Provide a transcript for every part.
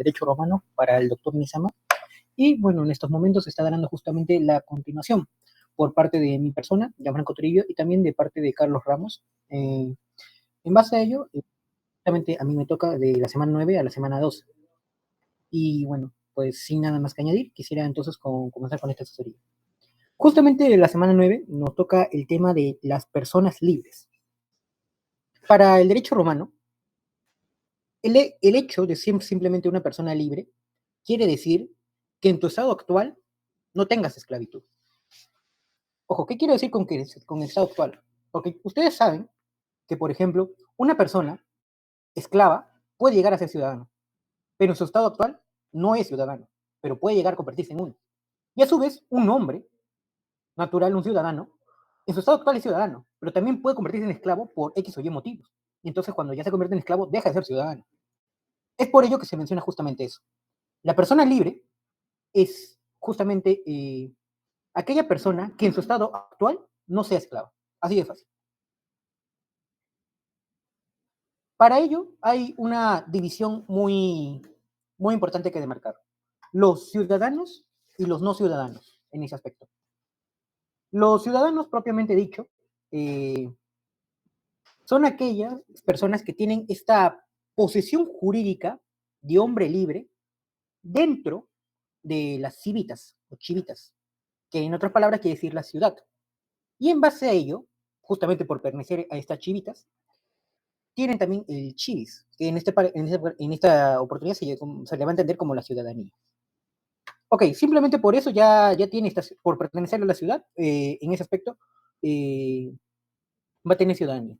Derecho Romano para el doctor Nizama. Y bueno, en estos momentos se está dando justamente la continuación por parte de mi persona, Gianfranco Trillo, y también de parte de Carlos Ramos. En base a ello, justamente a mí me toca de la semana 9 a la semana 12. Y bueno, pues sin nada más que añadir, quisiera entonces comenzar con esta asesoría. Justamente de la semana 9 nos toca el tema de las personas libres. Para el derecho romano, el hecho de ser simplemente una persona libre quiere decir que en tu estado actual no tengas esclavitud. Ojo, ¿qué quiero decir con el estado actual? Porque ustedes saben que, por ejemplo, una persona esclava puede llegar a ser ciudadano, pero en su estado actual no es ciudadano, pero puede llegar a convertirse en uno. Y a su vez, un hombre natural, un ciudadano, en su estado actual es ciudadano, pero también puede convertirse en esclavo por X o Y motivos. Y entonces cuando ya se convierte en esclavo, deja de ser ciudadano. Es por ello que se menciona justamente eso. La persona libre es justamente aquella persona que en su estado actual no sea esclava. Así de fácil. Para ello hay una división muy importante que demarcar. Los ciudadanos y los no ciudadanos en ese aspecto. Los ciudadanos propiamente dicho son aquellas personas que tienen esta posesión jurídica de hombre libre dentro de las civitas o chivitas, que en otras palabras quiere decir la ciudad. Y en base a ello, justamente por pertenecer a estas chivitas, tienen también el chivis, que en esta oportunidad se le va a entender como la ciudadanía. Ok, simplemente por eso ya tiene, por pertenecer a la ciudad, en ese aspecto, va a tener ciudadanía.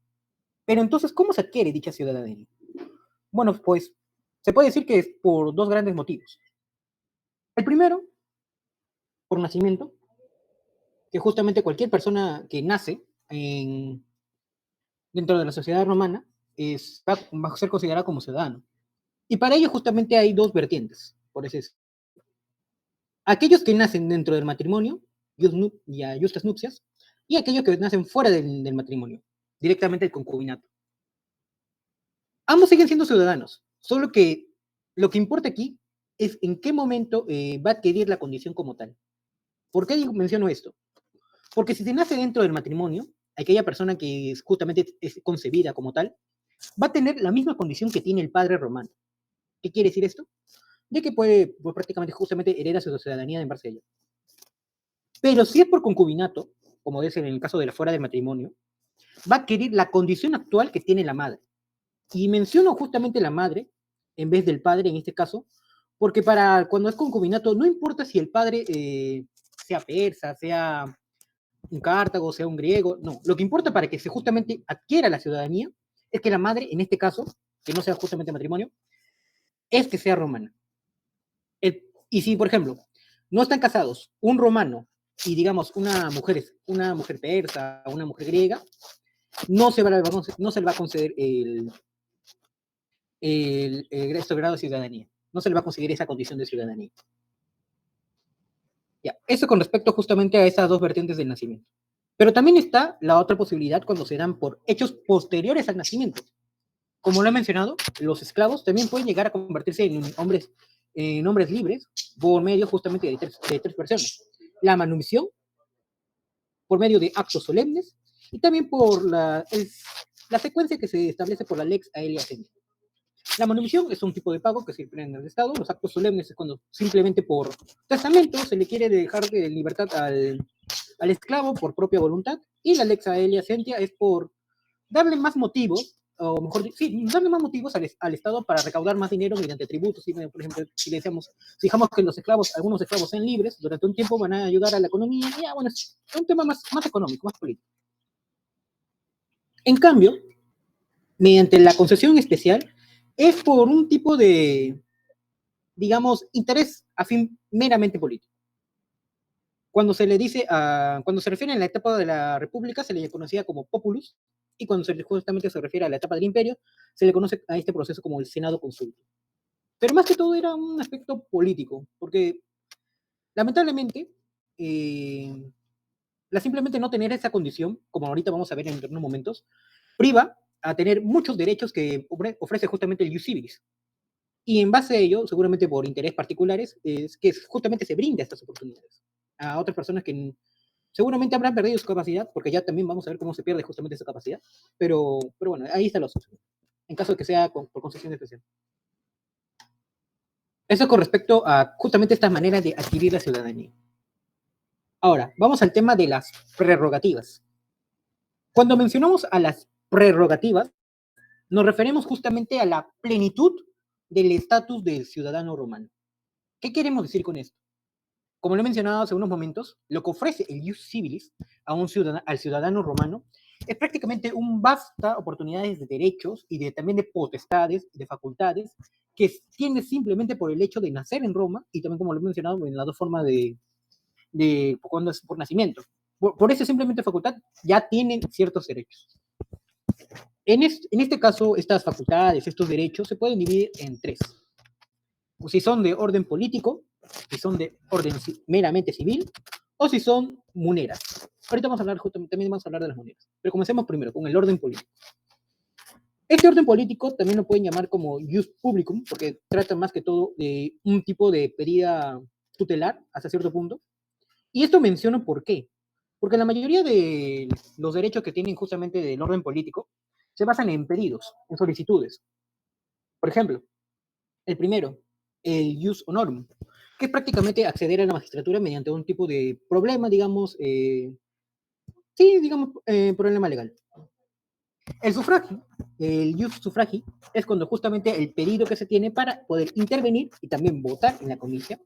Pero entonces, ¿cómo se adquiere dicha ciudadanía? Bueno, pues se puede decir que es por dos grandes motivos. El primero, por nacimiento, que justamente cualquier persona que nace dentro de la sociedad romana va a ser considerada como ciudadano. Y para ello justamente hay dos vertientes, por eso es. Aquellos que nacen dentro del matrimonio, y a justas nupcias, y aquellos que nacen fuera del matrimonio, directamente el concubinato. Ambos siguen siendo ciudadanos, solo que lo que importa aquí es en qué momento va a adquirir la condición como tal. ¿Por qué menciono esto? Porque si se nace dentro del matrimonio, aquella persona que justamente es concebida como tal, va a tener la misma condición que tiene el padre romano. ¿Qué quiere decir esto? De que puede pues, prácticamente justamente hereda su ciudadanía en base a ello. Pero si es por concubinato, como es en el caso de la fuera del matrimonio, va a adquirir la condición actual que tiene la madre. Y menciono justamente la madre en vez del padre en este caso, porque para cuando es concubinato no importa si el padre sea persa, sea un Cartago, sea un griego, no. Lo que importa para que se justamente adquiera la ciudadanía es que la madre, en este caso, que no sea justamente matrimonio, es que sea romana. Y si, por ejemplo, no están casados un romano y, digamos, una mujer persa, una mujer griega, no se le va a conceder el grado de ciudadanía. No se le va a conseguir esa condición de ciudadanía. Ya, eso con respecto justamente a esas dos vertientes del nacimiento. Pero también está la otra posibilidad cuando se dan por hechos posteriores al nacimiento. Como lo he mencionado, los esclavos también pueden llegar a convertirse en hombres libres por medio justamente de tres versiones. La manumisión, por medio de actos solemnes, y también por la secuencia que se establece por la lex aelia sentia. La manumisión es un tipo de pago que se emplea en el Estado. Los actos solemnes es cuando simplemente por testamento se le quiere dejar de libertad al esclavo por propia voluntad. Y la lex aelia sentia es por darle más motivos, o mejor, sí, darle más motivos al Estado para recaudar más dinero mediante tributos. ¿Sí? Por ejemplo, si le decíamos, fijamos que algunos esclavos sean libres, durante un tiempo van a ayudar a la economía. Y bueno, es un tema más económico, más político. En cambio, mediante la concesión especial, es por un tipo de, digamos, interés a fin meramente político. Cuando se refiere a la etapa de la República, se le conocía como populus, y cuando justamente se refiere a la etapa del Imperio, se le conoce a este proceso como el Senado Consulto. Pero más que todo era un aspecto político, porque lamentablemente, simplemente no tener esa condición, como ahorita vamos a ver en unos momentos, priva a tener muchos derechos que ofrece justamente el ius civilis. Y en base a ello, seguramente por intereses particulares, es que justamente se brinda estas oportunidades a otras personas que seguramente habrán perdido su capacidad, porque ya también vamos a ver cómo se pierde justamente esa capacidad, pero bueno, ahí está la opción, en caso de que sea por concesión especial. Eso con respecto a justamente estas maneras de adquirir la ciudadanía. Ahora, vamos al tema de las prerrogativas. Cuando mencionamos a las prerrogativas, nos referimos justamente a la plenitud del estatus del ciudadano romano. ¿Qué queremos decir con esto? Como lo he mencionado hace unos momentos, lo que ofrece el Ius Civilis a al ciudadano romano es prácticamente un vasta oportunidades de derechos y también de potestades, de facultades, que tiene simplemente por el hecho de nacer en Roma y también, como lo he mencionado, en las dos formas de cuando es por nacimiento. Por esa simplemente facultad ya tienen ciertos derechos. En este caso, estas facultades, estos derechos, se pueden dividir en tres. O si son de orden político, si son de orden meramente civil, o si son monedas. Ahorita vamos a hablar, también vamos a hablar de las monedas. Pero comencemos primero con el orden político. Este orden político también lo pueden llamar como ius publicum, porque trata más que todo de un tipo de pedida tutelar hasta cierto punto. Y esto menciono por qué. Porque la mayoría de los derechos que tienen justamente del orden político se basan en pedidos, en solicitudes. Por ejemplo, el primero, el ius honorum, que es prácticamente acceder a la magistratura mediante un tipo de problema, digamos, sí, digamos, problema legal. El sufragio, el ius sufragi, es cuando justamente el pedido que se tiene para poder intervenir y también votar en la comisia.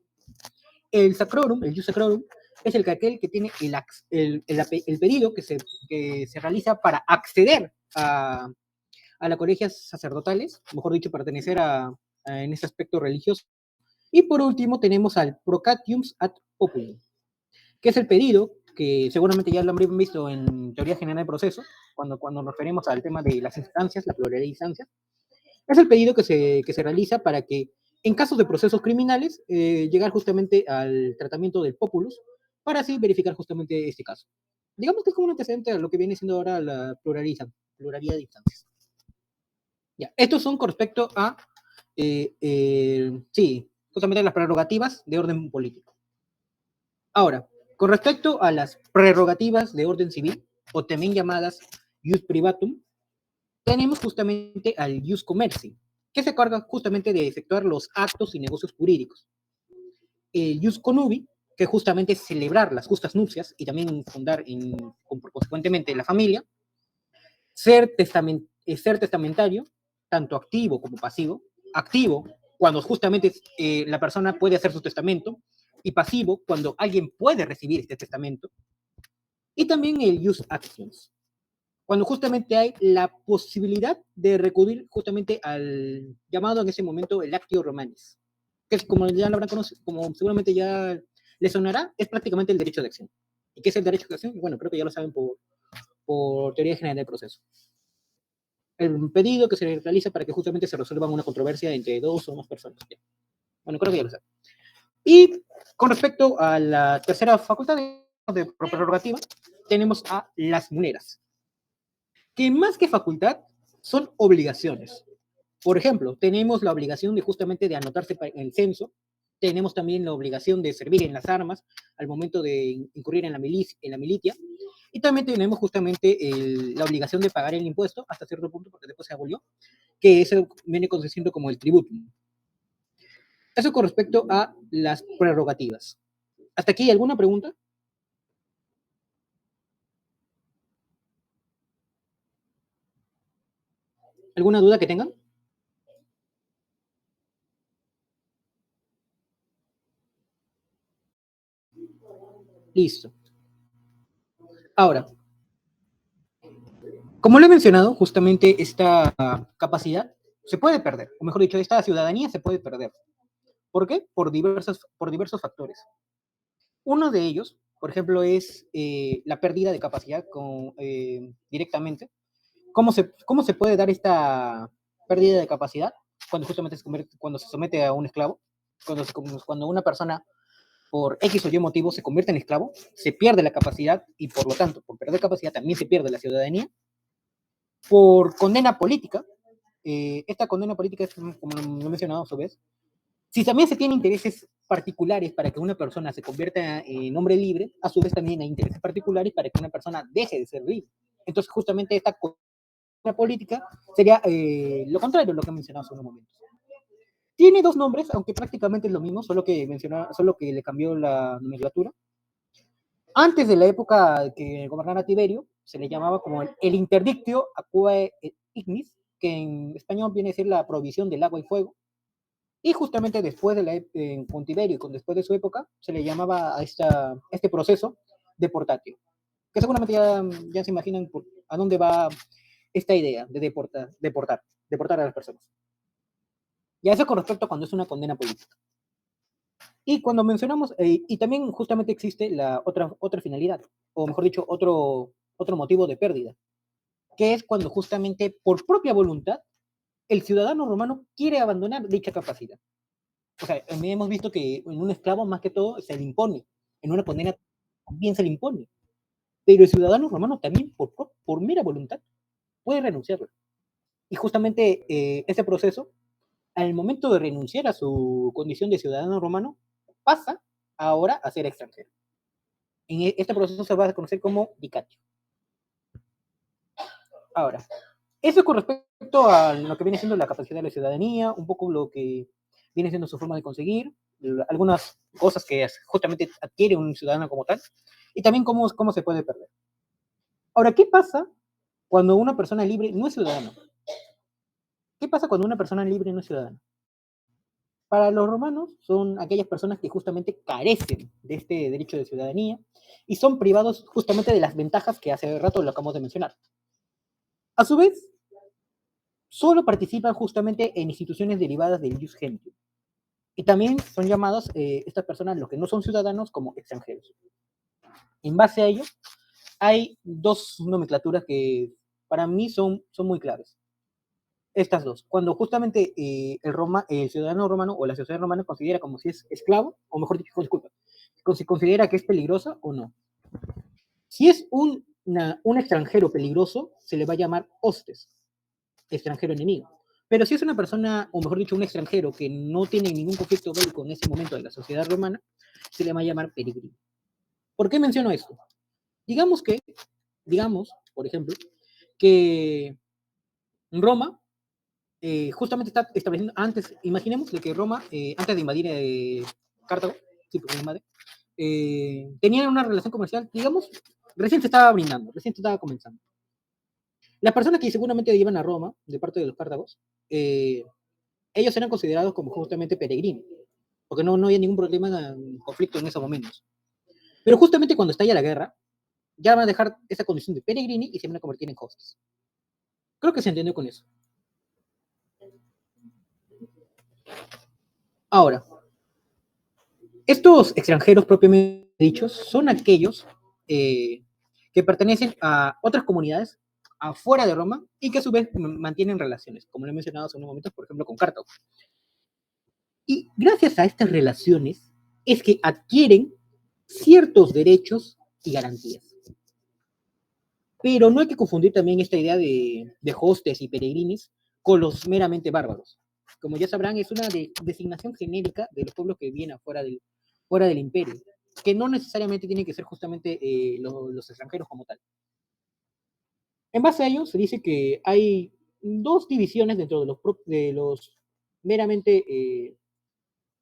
El sacrorum, el ius sacrorum, es aquel que tiene el pedido que se realiza para acceder a las colegias sacerdotales, mejor dicho, pertenecer en ese aspecto religioso. Y por último tenemos al procatium ad populum, que es el pedido que seguramente ya lo habrán visto en teoría general de proceso, cuando nos referimos al tema de las instancias, la pluralidad de instancias. Es el pedido que se realiza para que, en casos de procesos criminales, llegar justamente al tratamiento del populus, para así verificar justamente este caso. Digamos que es como un antecedente a lo que viene siendo ahora la pluralidad de instancias. Ya, estos son con respecto a, sí, justamente las prerrogativas de orden político. Ahora, con respecto a las prerrogativas de orden civil, o también llamadas ius privatum, tenemos justamente al ius commerci, que se encarga justamente de efectuar los actos y negocios jurídicos. El ius connubii, que justamente es celebrar las justas nupcias y también fundar consecuentemente la familia. Ser testamentario, tanto activo como pasivo. Activo, cuando justamente la persona puede hacer su testamento, y pasivo, cuando alguien puede recibir este testamento. Y también el ius actions, cuando justamente hay la posibilidad de recurrir justamente al llamado en ese momento el actio romanis, que es, como ya lo habrán conocido, como seguramente ya les sonará, es prácticamente el derecho de acción. ¿Y qué es el derecho de acción? Bueno, creo que ya lo saben por teoría general del proceso. El pedido que se realiza para que justamente se resuelva una controversia entre dos o más personas. Bueno, creo que ya lo saben. Y con respecto a la tercera facultad de prerrogativa, tenemos a las monedas, que más que facultad son obligaciones. Por ejemplo, tenemos la obligación de justamente de anotarse en el censo, tenemos también la obligación de servir en las armas al momento de incurrir en la milicia, y también tenemos justamente la obligación de pagar el impuesto hasta cierto punto, porque después se abolió, que eso viene consistiendo como el tributo. Eso con respecto a las prerrogativas. ¿Hasta aquí alguna pregunta? ¿Alguna duda que tengan? Listo. Ahora, como lo he mencionado, justamente esta capacidad se puede perder, o mejor dicho, esta ciudadanía se puede perder. ¿Por qué? Por diversos factores. Uno de ellos, por ejemplo, es la pérdida de capacidad directamente. ¿Cómo se puede dar esta pérdida de capacidad? Cuando justamente cuando se somete a un esclavo, cuando una persona por X o Y motivo se convierte en esclavo, se pierde la capacidad y por lo tanto, por perder capacidad también se pierde la ciudadanía. Por condena política, esta condena política es, como lo he mencionado a su vez, si también se tiene intereses particulares para que una persona se convierta en hombre libre, a su vez también hay intereses particulares para que una persona deje de ser libre. Entonces, justamente esta condena política sería lo contrario de lo que he mencionado hace unos momentos. Tiene dos nombres, aunque prácticamente es lo mismo, solo que le cambió la nomenclatura. Antes de la época que gobernara Tiberio, se le llamaba como el interdictio aquae et ignis, que en español viene a ser la provisión del agua y fuego. Y justamente después de con Tiberio y después de su época, se le llamaba este proceso deportatio. Que seguramente ya se imaginan a dónde va esta idea de deportar a las personas. Ya eso con respecto a cuando es una condena política. Y cuando mencionamos, y también justamente existe la otra finalidad, o mejor dicho, otro motivo de pérdida, que es cuando justamente por propia voluntad el ciudadano romano quiere abandonar dicha capacidad. O sea, hemos visto que en un esclavo más que todo se le impone, en una condena también se le impone, pero el ciudadano romano también por mera voluntad puede renunciarlo. Y justamente ese proceso, al momento de renunciar a su condición de ciudadano romano, pasa ahora a ser extranjero. En este proceso se va a conocer como dicatio. Ahora, eso con respecto a lo que viene siendo la capacidad de la ciudadanía, un poco lo que viene siendo su forma de conseguir, algunas cosas que justamente adquiere un ciudadano como tal, y también cómo se puede perder. Ahora, ¿qué pasa cuando una persona libre no es ciudadano? ¿Qué pasa cuando una persona libre no es ciudadana? Para los romanos son aquellas personas que justamente carecen de este derecho de ciudadanía y son privados justamente de las ventajas que hace rato lo acabamos de mencionar. A su vez, solo participan justamente en instituciones derivadas del jus gentium. Y también son llamados estas personas, los que no son ciudadanos, como extranjeros. En base a ello, hay dos nomenclaturas que para mí son muy claves. Estas dos. Cuando justamente el ciudadano romano o la sociedad romana considera como si es esclavo, o mejor dicho, disculpa, si considera que es peligrosa o no. Si es un extranjero peligroso, se le va a llamar hostes, extranjero enemigo. Pero si es una persona, o mejor dicho, un extranjero que no tiene ningún conflicto bélico en ese momento de la sociedad romana, se le va a llamar peregrino. ¿Por qué menciono esto? Digamos que, digamos, por ejemplo, que Roma justamente está estableciendo, imaginemos de que Roma, antes de invadir Cartago, sí, porque invade, tenían una relación comercial, digamos, recién se estaba brindando, recién se estaba comenzando. Las personas que seguramente iban a Roma, de parte de los cártagos, eh, ellos eran considerados como justamente peregrinos, porque no había ningún problema, conflicto en esos momentos. Pero justamente cuando estalla la guerra, ya van a dejar esa condición de peregrini y se van a convertir en hostes. Creo que se entendió con eso. Ahora, estos extranjeros propiamente dichos son aquellos que pertenecen a otras comunidades afuera de Roma y que a su vez mantienen relaciones, como lo he mencionado hace unos momentos, por ejemplo, con Cartago. Y gracias a estas relaciones es que adquieren ciertos derechos y garantías. Pero no hay que confundir también esta idea de hostes y peregrines con los meramente bárbaros. Como ya sabrán, es una designación genérica de los pueblos que vienen fuera del imperio, que no necesariamente tienen que ser justamente los extranjeros como tal. En base a ello, se dice que hay dos divisiones dentro de los meramente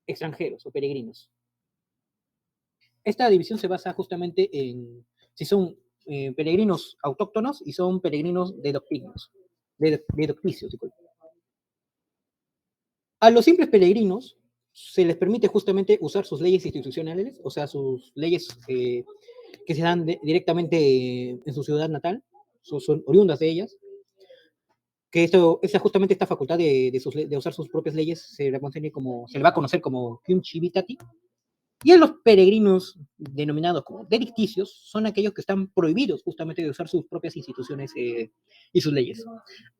extranjeros o peregrinos. Esta división se basa justamente en si son peregrinos autóctonos y son peregrinos de docticios. A los simples peregrinos se les permite justamente usar sus leyes institucionales, o sea, sus leyes que se dan directamente en su ciudad natal, son oriundas de ellas, que justamente esta facultad de usar sus propias leyes se le va a conocer como Cum Civitati. Y a los peregrinos denominados como delicticios son aquellos que están prohibidos justamente de usar sus propias instituciones y sus leyes.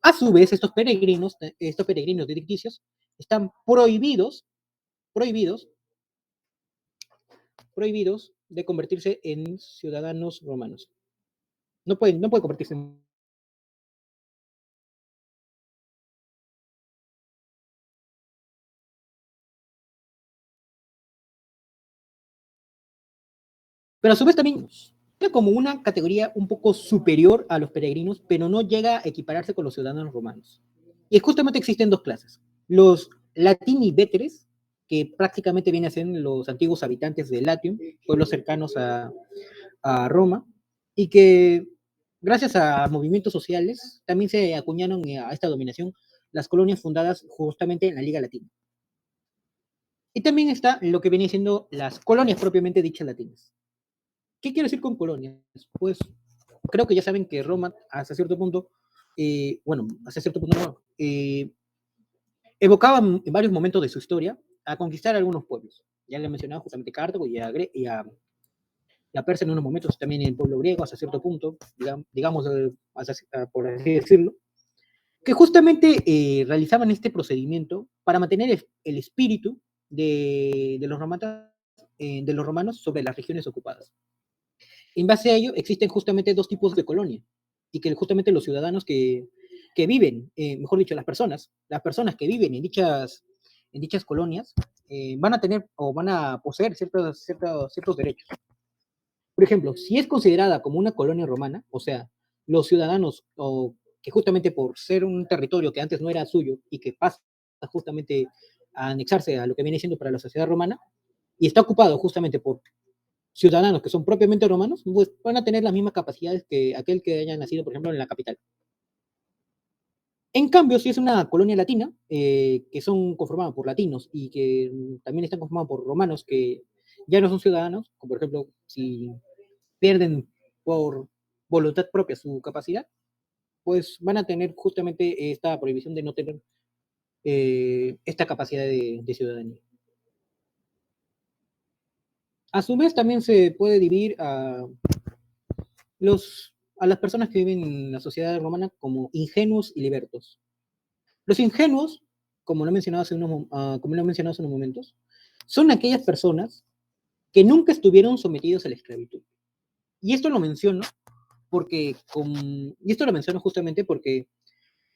A su vez, estos peregrinos delicticios están prohibidos, prohibidos de convertirse en ciudadanos romanos. No pueden convertirse en Pero a su vez también era como una categoría un poco superior a los peregrinos, pero no llega a equipararse con los ciudadanos romanos. Y justamente existen dos clases. Los latini veteres, que prácticamente vienen a ser los antiguos habitantes de Latium, pueblos cercanos a Roma, y que gracias a movimientos sociales también se acuñaron a esta dominación las colonias fundadas justamente en la Liga Latina. Y también está lo que viene siendo las colonias propiamente dichas latinas. ¿Qué quiero decir con colonias? Pues creo que ya saben que Roma, hasta cierto punto, bueno, hasta cierto punto no, evocaba en varios momentos de su historia a conquistar algunos pueblos. Ya le he mencionado justamente Cartago y a Persia en unos momentos, también el pueblo griego hasta cierto punto, digamos, por así decirlo, que justamente realizaban este procedimiento para mantener el espíritu de los romanos sobre las regiones ocupadas. En base a ello, existen justamente dos tipos de colonia, y que justamente los ciudadanos que viven, mejor dicho, las personas que viven en dichas colonias, van a tener o van a poseer ciertos derechos. Por ejemplo, si es considerada como una colonia romana, o sea, los ciudadanos o que justamente por ser un territorio que antes no era suyo y que pasa justamente a anexarse a lo que viene siendo para la sociedad romana, y está ocupado justamente por ciudadanos que son propiamente romanos, pues van a tener las mismas capacidades que aquel que haya nacido, por ejemplo, en la capital. En cambio, si es una colonia latina, que son conformadas por latinos y que también están conformados por romanos que ya no son ciudadanos, como por ejemplo, si pierden por voluntad propia su capacidad, pues van a tener justamente esta prohibición de no tener esta capacidad de ciudadanía. A su vez, también se puede dividir a las personas que viven en la sociedad romana como ingenuos y libertos. Los ingenuos, como lo he mencionado hace unos momentos, son aquellas personas que nunca estuvieron sometidos a la esclavitud. Y esto lo menciono y esto lo menciono justamente porque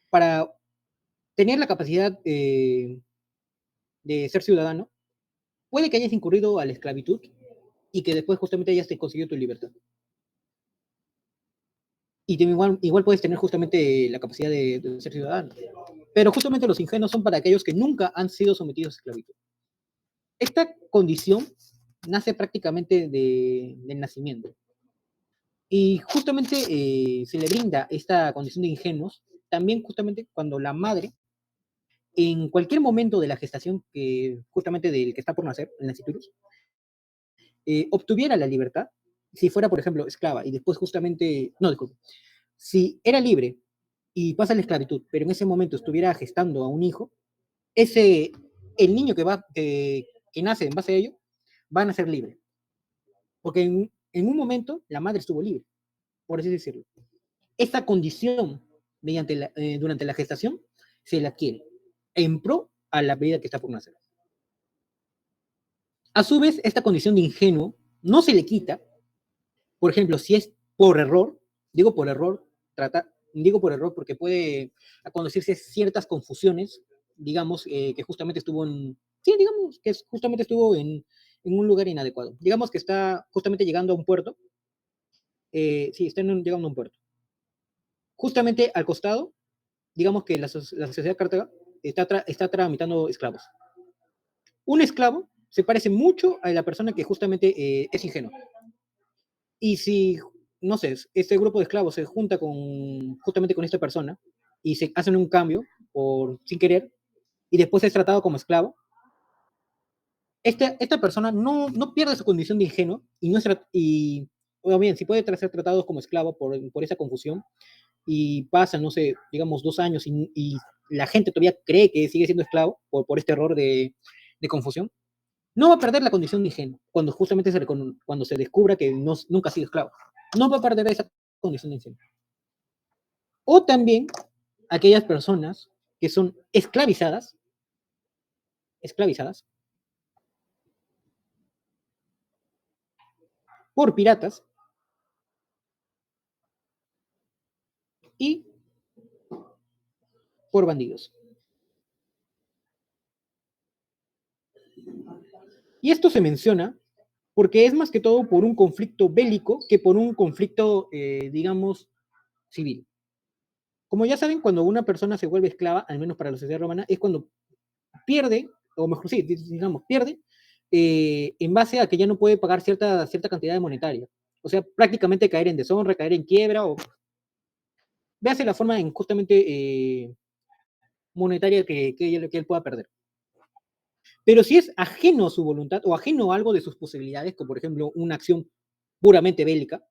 para tener la capacidad de ser ciudadano, puede que hayas incurrido a la esclavitud y que después justamente hayas conseguido tu libertad. Y igual puedes tener justamente la capacidad de ser ciudadano. Pero justamente los ingenuos son para aquellos que nunca han sido sometidos a esclavitud. Esta condición nace prácticamente del nacimiento. Y justamente se le brinda esta condición de ingenuos también justamente cuando la madre, en cualquier momento de la gestación, justamente del que está por nacer, el naciturus, obtuviera la libertad, si fuera, por ejemplo, esclava, y después justamente, no, disculpe, si era libre y pasa la esclavitud, pero en ese momento estuviera gestando a un hijo, ese, el niño que nace en base a ello, van a ser libre. Porque en un momento la madre estuvo libre, por así decirlo. Esta condición, durante la gestación, se la adquiere en pro a la vida que está por nacer. A su vez, esta condición de ingenuo no se le quita, por ejemplo, si es por error, digo por error, digo por error porque puede conducirse ciertas confusiones, digamos, que justamente estuvo sí, digamos que justamente estuvo en un lugar inadecuado. Digamos que está justamente llegando a un puerto, sí, está llegando a un puerto. Justamente al costado, digamos que la sociedad Cartago está tramitando esclavos. Un esclavo se parece mucho a la persona que justamente es ingenua. Y si, no sé, este grupo de esclavos se junta justamente con esta persona y se hacen un cambio sin querer y después es tratado como esclavo, esta persona no pierde su condición de ingenuo y no es o bien, si puede ser tratado como esclavo por esa confusión y pasan, no sé, digamos 2 años y la gente todavía cree que sigue siendo esclavo por este error de confusión, no va a perder la condición de ingenuo cuando justamente cuando se descubra que nunca ha sido esclavo. No va a perder esa condición de ingenuo. O también aquellas personas que son esclavizadas por piratas y por bandidos. Y esto se menciona porque es más que todo por un conflicto bélico que por un conflicto, digamos, civil. Como ya saben, cuando una persona se vuelve esclava, al menos para la sociedad romana, es cuando pierde, o mejor sí, digamos, pierde, en base a que ya no puede pagar cierta cantidad de monetaria. O sea, prácticamente caer en deshonra, caer en quiebra, o véase la forma en justamente monetaria que él pueda perder. Pero si es ajeno a su voluntad o ajeno a algo de sus posibilidades, como por ejemplo una acción puramente bélica,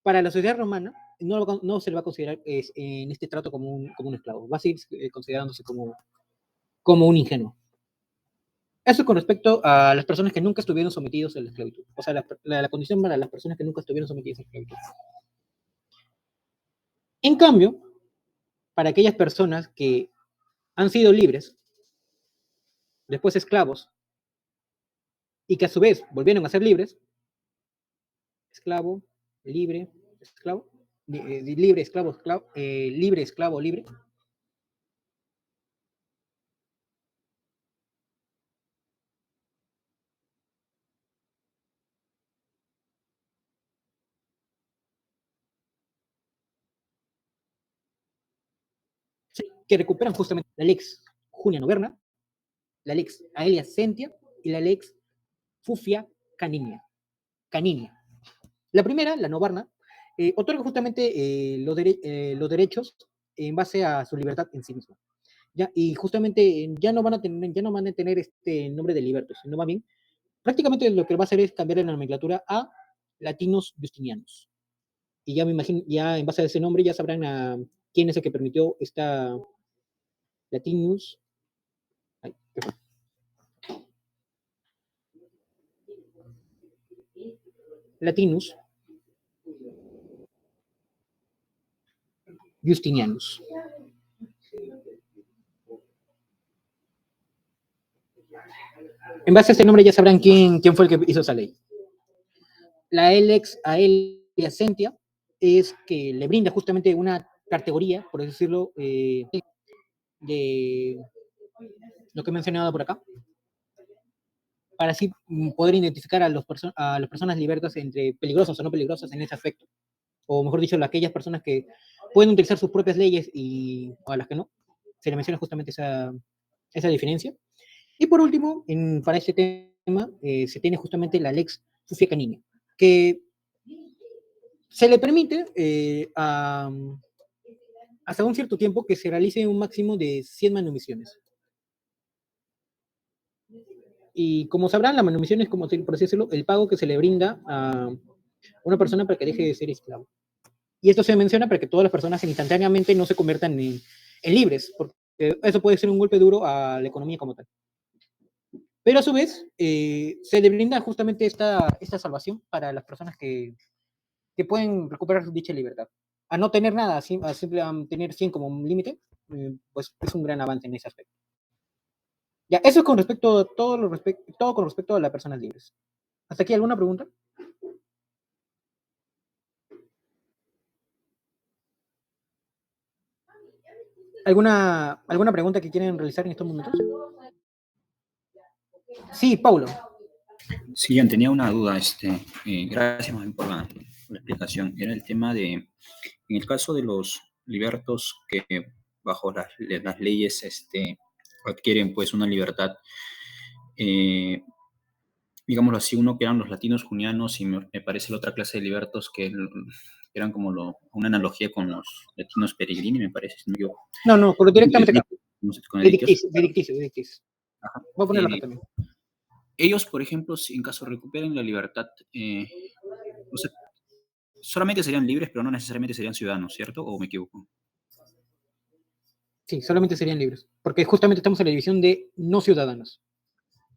para la sociedad romana no se le va a considerar en este trato como un esclavo, va a seguir considerándose como un ingenuo. Eso con respecto a las personas que nunca estuvieron sometidos a la esclavitud. O sea, la condición para las personas que nunca estuvieron sometidas a la esclavitud. En cambio, para aquellas personas que han sido libres, después esclavos, y que a su vez volvieron a ser libres, esclavo, libre, esclavo, libre, esclavo, esclavo, libre, esclavo, libre. Sí, que recuperan justamente la lex Junia Noverna, la lex Aelia Sentia y la lex Fufia Caninia. Caninia. La primera, la Novarna, otorga justamente los derechos en base a su libertad en sí misma. ¿Ya? Y justamente ya no van a tener este nombre de libertos, sino más bien, prácticamente lo que va a hacer es cambiar la nomenclatura a latinos justinianos. Y ya me imagino, ya en base a ese nombre ya sabrán a quién es el que permitió esta Latinus, ay, Latinus Justinianus. En base a este nombre ya sabrán quién fue el que hizo esa ley. La Elex Aelia Sentia es que le brinda justamente una categoría, por así decirlo, de lo que he mencionado por acá, para así poder identificar a las personas libertas entre peligrosas o no peligrosas en ese aspecto. O mejor dicho, aquellas personas que pueden utilizar sus propias leyes y a las que no. Se le menciona justamente esa diferencia. Y por último, para este tema, se tiene justamente la Lex Sufia Canina, que se le permite hasta un cierto tiempo que se realice un máximo de 100 manumisiones. Y como sabrán, la manumisión es como, por así decirlo, el pago que se le brinda a una persona para que deje de ser esclavo. Y esto se menciona para que todas las personas instantáneamente no se conviertan en libres, porque eso puede ser un golpe duro a la economía como tal. Pero a su vez, se le brinda justamente esta salvación para las personas que pueden recuperar dicha libertad. A no tener nada, a tener 100 como un límite, pues es un gran avance en ese aspecto. Ya, eso es con respecto a todo con respecto a las personas libres. ¿Hasta aquí alguna pregunta? ¿Alguna pregunta que quieren realizar en estos momentos? Sí, Paulo. Sí, Jan, tenía una duda. Gracias más bien por la explicación. Era el tema de, en el caso de los libertos que bajo las leyes adquieren pues una libertad, eh, digámoslo así, uno que eran los latinos junianos y me parece la otra clase de libertos que eran como una analogía con los latinos peregrini, me parece, si no me equivoco. No, pero directamente acá. Con edictios. De Ajá. Voy a ponerlo acá también. Ellos, por ejemplo, si en caso recuperen la libertad, o sea, solamente serían libres, pero no necesariamente serían ciudadanos, ¿cierto? ¿O me equivoco? Sí, solamente serían libres, porque justamente estamos en la división de no ciudadanos.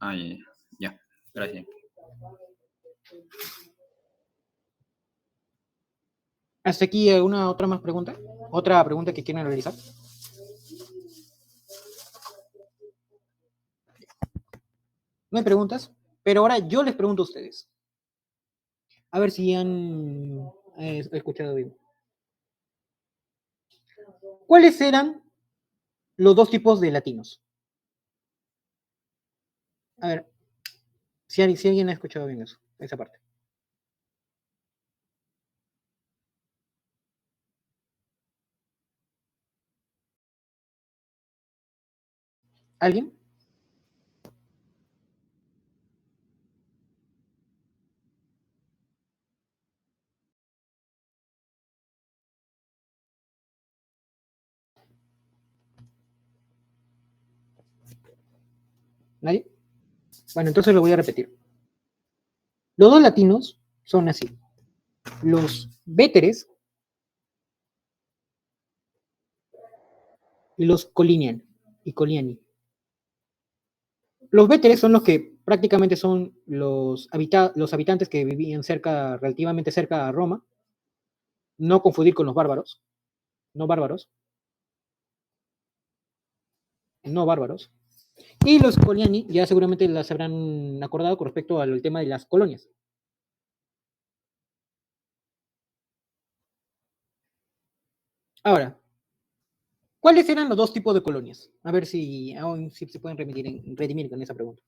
Ah, ya, ya. Gracias. ¿Hasta aquí alguna otra más pregunta? ¿Otra pregunta que quieran realizar? No hay preguntas, pero ahora yo les pregunto a ustedes. A ver si han escuchado bien. ¿Cuáles eran los dos tipos de latinos? A ver, Si alguien ha escuchado bien eso, esa parte. ¿Alguien? ¿Nadie? Bueno, entonces lo voy a repetir. Los dos latinos son así. Los véteres y los colinian y coliani. Los véteres son los que prácticamente son los habitantes que vivían cerca, relativamente cerca a Roma, no confundir con los bárbaros, no bárbaros, no bárbaros. Y los coliani ya seguramente las habrán acordado con respecto al tema de las colonias. Ahora, ¿cuáles eran los dos tipos de colonias? A ver si aún si se pueden redimir con esa pregunta.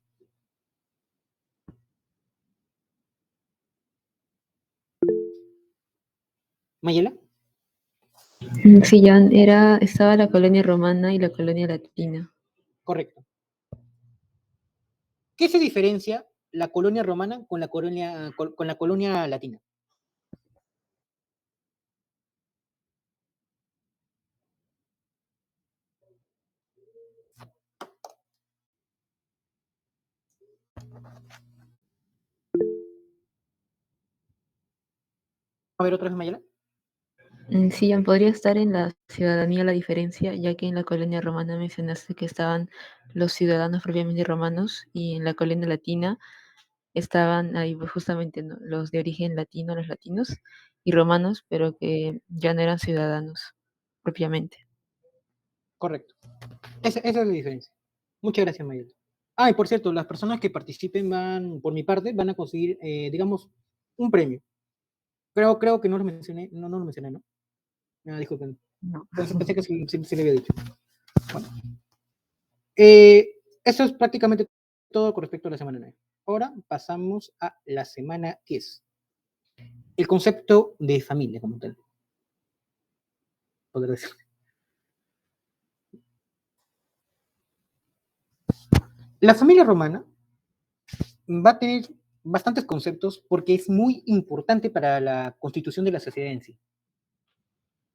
¿Mayela? Sí, ya estaba la colonia romana y la colonia latina. Correcto. ¿Qué se diferencia la colonia romana con la colonia latina? A ver, otra vez, Mayela. Sí, ya podría estar en la ciudadanía la diferencia, ya que en la colonia romana mencionaste que estaban los ciudadanos propiamente romanos y en la colonia latina estaban ahí pues, justamente ¿no? los de origen latino, los latinos y romanos, pero que ya no eran ciudadanos propiamente. Correcto. Esa es la diferencia. Muchas gracias, Mayela. Ah, y por cierto, las personas que participen van, por mi parte, van a conseguir, digamos, un premio. Creo que no lo mencioné, no lo mencioné, ¿no? Ah, disculpen. No. Pensé que sí le había dicho. Bueno, eh, eso es prácticamente todo con respecto a la semana 9. Ahora pasamos a la semana 10. El concepto de familia como tal. Poder decir. La familia romana va a tener bastantes conceptos porque es muy importante para la constitución de la sociedad en sí.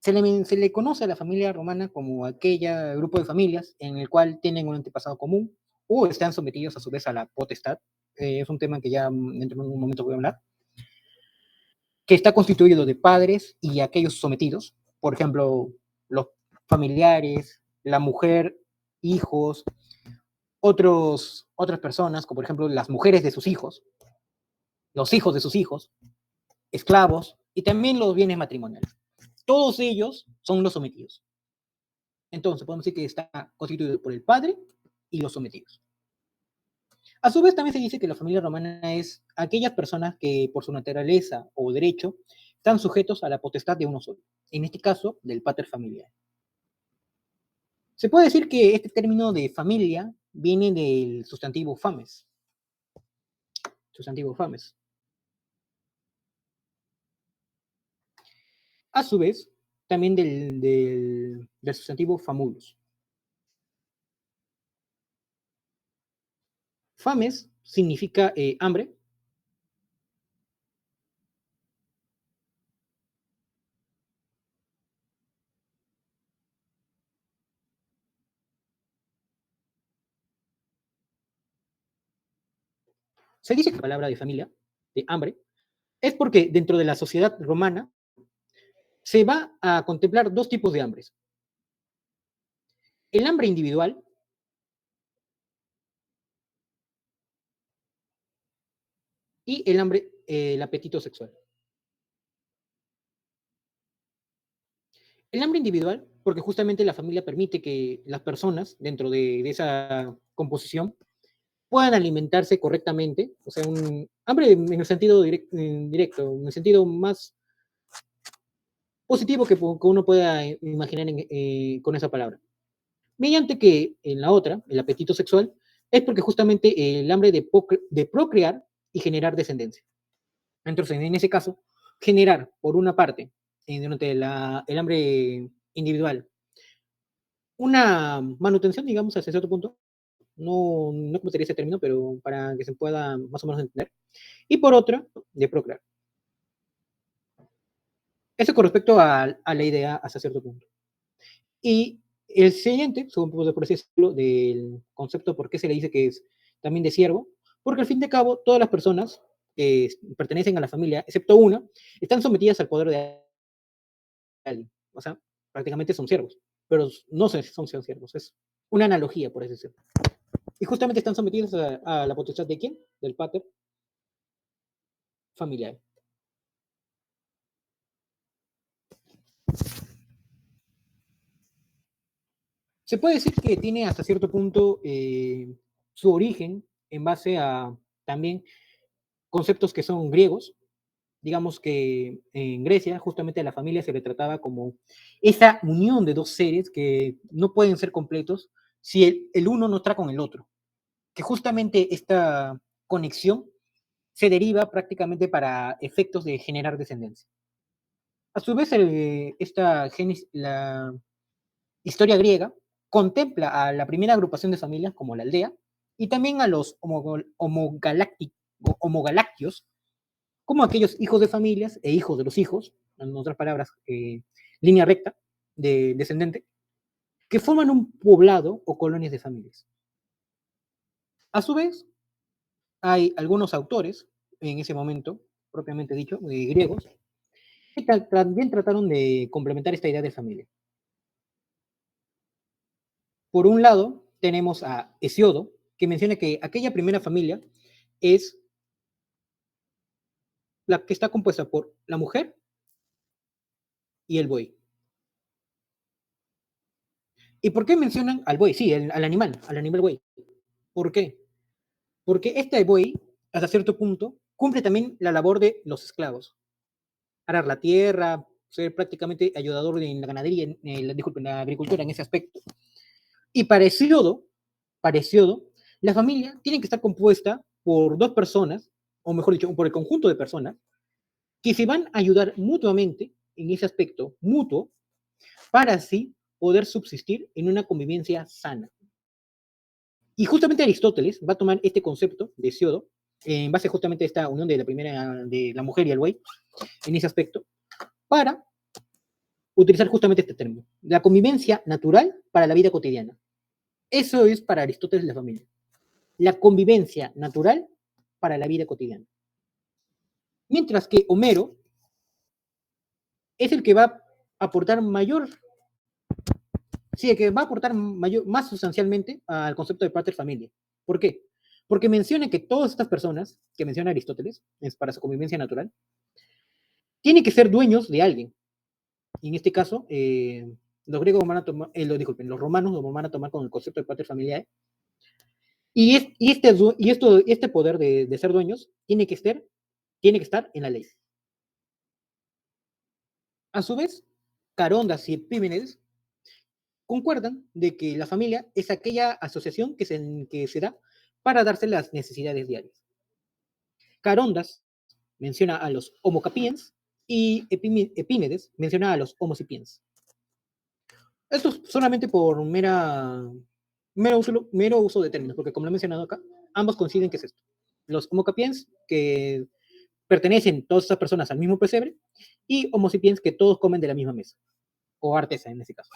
Se le conoce a la familia romana como aquella grupo de familias en el cual tienen un antepasado común o están sometidos a su vez a la potestad. Es un tema que ya dentro de un momento voy a hablar. Que está constituido de padres y aquellos sometidos. Por ejemplo, los familiares, la mujer, hijos, otras personas, como por ejemplo las mujeres de sus hijos, los hijos de sus hijos, esclavos y también los bienes matrimoniales. Todos ellos son los sometidos. Entonces, podemos decir que está constituido por el padre y los sometidos. A su vez, también se dice que la familia romana es aquellas personas que, por su naturaleza o derecho, están sujetos a la potestad de uno solo. En este caso, del pater familiar. Se puede decir que este término de familia viene del sustantivo fames. Sustantivo fames. A su vez, también del sustantivo famulus. Fames significa hambre. Se dice que la palabra de familia, de hambre, es porque dentro de la sociedad romana se va a contemplar dos tipos de hambres. El hambre individual y el hambre, el apetito sexual. El hambre individual, porque justamente la familia permite que las personas dentro de esa composición puedan alimentarse correctamente, o sea, un hambre en el sentido directo, en el sentido más positivo que uno pueda imaginar con esa palabra. Mediante que en la otra, el apetito sexual, es porque justamente el hambre de procrear y generar descendencia. Entonces, en ese caso, generar, por una parte, durante el hambre individual, una manutención, digamos, hasta cierto punto, no cometería ese término, pero para que se pueda más o menos entender, y por otra, de procrear. Eso con respecto a la idea hasta cierto punto. Y el siguiente, según por así decirlo, del concepto por qué se le dice que es también de siervo, porque al fin de cabo todas las personas que pertenecen a la familia, excepto una, están sometidas al poder de alguien. O sea, prácticamente son siervos, pero no son siervos, es una analogía, por así decirlo. Y justamente están sometidos a la potestad de quién? Del pater familiar. Se puede decir que tiene hasta cierto punto su origen en base a también conceptos que son griegos. Digamos que en Grecia justamente a la familia se le trataba como esa unión de dos seres que no pueden ser completos si el uno no está con el otro. Que justamente esta conexión se deriva prácticamente para efectos de generar descendencia. A su vez, la historia griega contempla a la primera agrupación de familias como la aldea y también a los homogalácticos como aquellos hijos de familias e hijos de los hijos, en otras palabras, línea recta de descendente, que forman un poblado o colonias de familias. A su vez, hay algunos autores, en ese momento, propiamente dicho, griegos, que también trataron de complementar esta idea de familia. Por un lado, tenemos a Hesiodo, que menciona que aquella primera familia es la que está compuesta por la mujer y el buey. ¿Y por qué mencionan al buey? Sí, al animal buey. ¿Por qué? Porque este buey, hasta cierto punto, cumple también la labor de los esclavos. Arar la tierra, ser prácticamente ayudador en la ganadería, disculpen, en la agricultura en ese aspecto. Y parecido, la familia tiene que estar compuesta por dos personas, o mejor dicho, por el conjunto de personas, que se van a ayudar mutuamente en ese aspecto mutuo para así poder subsistir en una convivencia sana. Y justamente Aristóteles va a tomar este concepto de Hesiodo, en base justamente a esta unión de la mujer y el buey, en ese aspecto, para utilizar justamente este término, la convivencia natural para la vida cotidiana. Eso es para Aristóteles la familia, la convivencia natural para la vida cotidiana. Mientras que Homero es el que va a aportar el que va a aportar más sustancialmente al concepto de pater familia. ¿Por qué? Porque menciona que todas estas personas que menciona Aristóteles, es para su convivencia natural, tienen que ser dueños de alguien. Y en este caso, los griegos van a tomar, los romanos lo van a tomar con el concepto de pater familiae. Este poder de ser dueños tiene que estar en la ley. A su vez, Carondas y Epímenes concuerdan de que la familia es aquella asociación que se da para darse las necesidades diarias. Carondas menciona a los Homo capiens y Epímedes menciona a los Homo sapiens. Esto es solamente por mero uso de términos, porque como lo he mencionado acá, ambos coinciden que es esto. Los Homo capiens, que pertenecen todas estas personas al mismo pesebre, y Homo sapiens, que todos comen de la misma mesa, o artesa en este caso.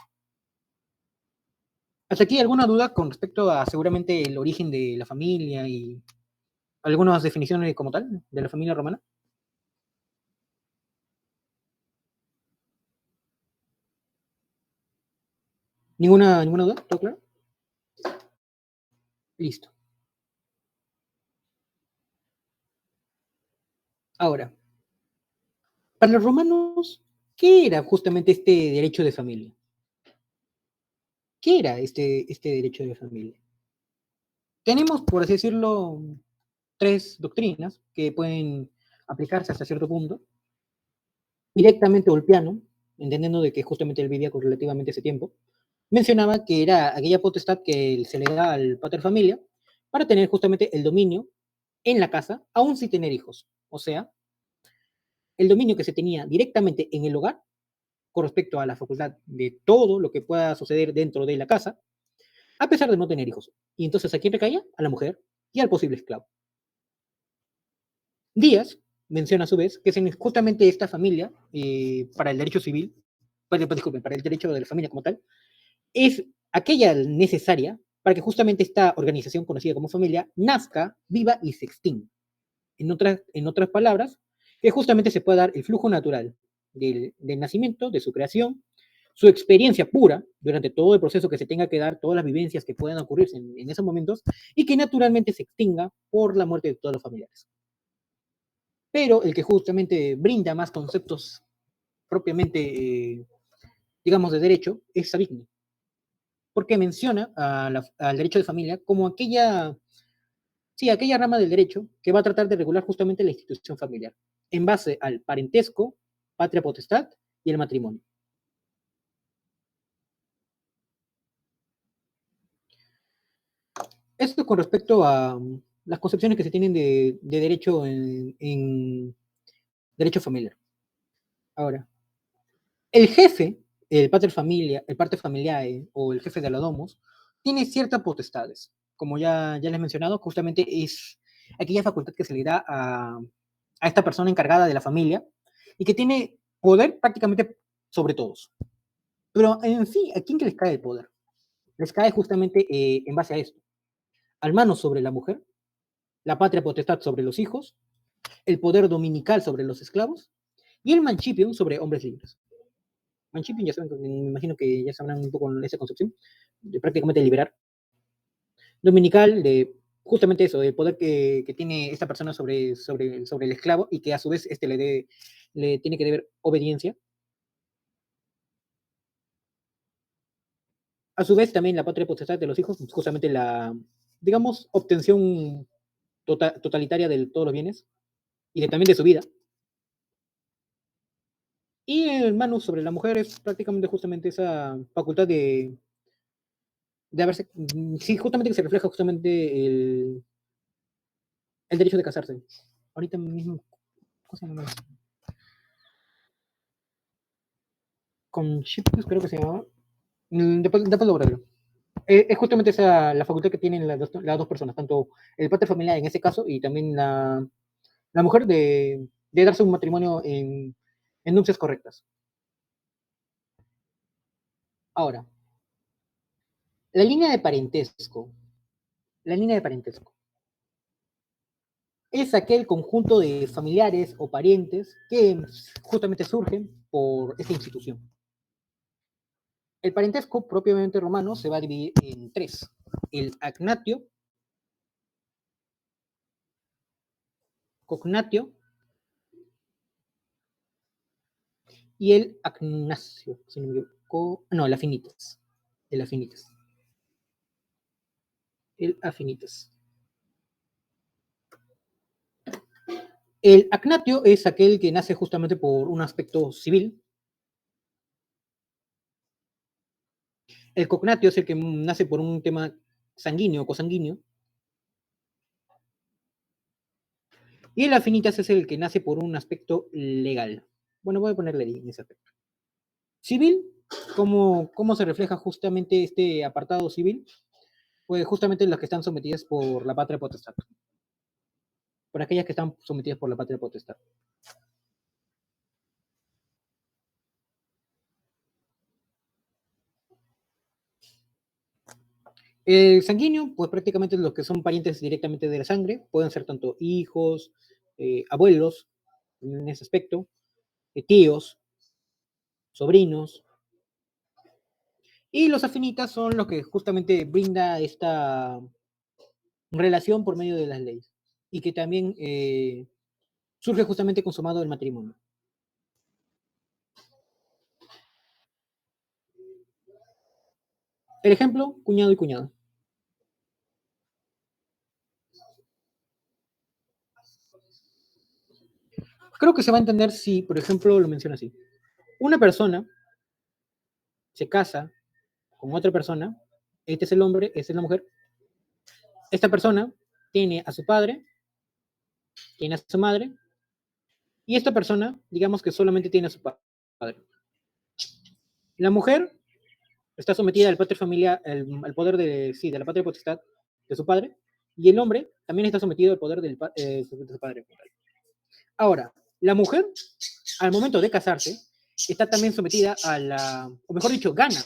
¿Hasta aquí alguna duda con respecto a seguramente el origen de la familia y algunas definiciones como tal de la familia romana? ¿Ninguna duda? ¿Todo claro? Listo. Ahora, para los romanos, ¿qué era justamente este derecho de familia? ¿Qué era este derecho de familia? Tenemos, por así decirlo, tres doctrinas que pueden aplicarse hasta cierto punto. Directamente Ulpiano, entendiendo de que justamente él vivía con relativamente ese tiempo, mencionaba que era aquella potestad que se le da al pater familia para tener justamente el dominio en la casa, aún sin tener hijos. O sea, el dominio que se tenía directamente en el hogar con respecto a la facultad de todo lo que pueda suceder dentro de la casa, a pesar de no tener hijos. Y entonces, ¿a quién recaía? A la mujer y al posible esclavo. Díaz menciona a su vez que es justamente esta familia, para el derecho civil, disculpen, para el derecho de la familia como tal, es aquella necesaria para que justamente esta organización conocida como familia nazca, viva y se extinga. En otras palabras, que justamente se pueda dar el flujo natural del nacimiento, de su creación, su experiencia pura durante todo el proceso que se tenga que dar, todas las vivencias que puedan ocurrirse en esos momentos, y que naturalmente se extinga por la muerte de todos los familiares. Pero el que justamente brinda más conceptos propiamente, digamos, de derecho, es Savigny, porque menciona al derecho de familia como aquella rama del derecho que va a tratar de regular justamente la institución familiar, en base al parentesco, patria potestad y el matrimonio. Esto con respecto a las concepciones que se tienen de derecho en derecho familiar. Ahora, el jefe, el parte familiae o el jefe de la domus, tiene ciertas potestades. Como ya les he mencionado, justamente es aquella facultad que se le da a esta persona encargada de la familia y que tiene poder prácticamente sobre todos. Pero en sí, ¿a quién que les cae el poder? Les cae justamente en base a esto. Al mano sobre la mujer, la patria potestad sobre los hijos, el poder dominical sobre los esclavos y el mancipium sobre hombres libres. Mancipium, ya saben, me imagino que ya sabrán un poco esa concepción, de prácticamente liberar. Dominical, de justamente eso, del poder que tiene esta persona sobre el esclavo y que a su vez este le tiene que deber obediencia. A su vez también la patria potestad de los hijos, justamente la, digamos, obtención totalitaria de todos los bienes y también de su vida. Y el manus sobre la mujer es prácticamente justamente esa facultad de haberse, sí, justamente que se refleja justamente el derecho de casarse. Ahorita mismo, cosa no me con Shipus creo que se llamaba. Después lo veré. Es justamente esa la facultad que tienen las dos personas, tanto el pater familiar en ese caso y también la mujer de darse un matrimonio en nupcias correctas. Ahora, la línea de parentesco. La línea de parentesco es aquel conjunto de familiares o parientes que justamente surgen por esta institución. El parentesco propiamente romano se va a dividir en tres: el agnatio, cognatio y el agnacio, si no me equivoco, no, el afinitas. El afinitas. El afinitas. El agnatio es aquel que nace justamente por un aspecto civil. El cognatio es el que nace por un tema sanguíneo o cosanguíneo. Y el afinitas es el que nace por un aspecto legal. Bueno, voy a ponerle ahí en ese aspecto. Civil, ¿cómo se refleja justamente este apartado civil? Pues justamente las que están sometidas por la patria potestad. Por aquellas que están sometidas por la patria potestad. El sanguíneo, pues prácticamente los que son parientes directamente de la sangre, pueden ser tanto hijos, abuelos, en ese aspecto, tíos, sobrinos. Y los afinitas son los que justamente brinda esta relación por medio de las leyes. Y que también surge justamente consumado el matrimonio. El ejemplo, cuñado y cuñada. Creo que se va a entender si, por ejemplo, lo menciona así. Una persona se casa con otra persona, este es el hombre, esta es la mujer, esta persona tiene a su padre, tiene a su madre, y esta persona, digamos que solamente tiene a su padre. La mujer está sometida al patria familiar, al poder de, sí, de la patria potestad de su padre, y el hombre también está sometido al poder de su padre. Ahora, la mujer, al momento de casarse, está también sometida a la, o mejor dicho, gana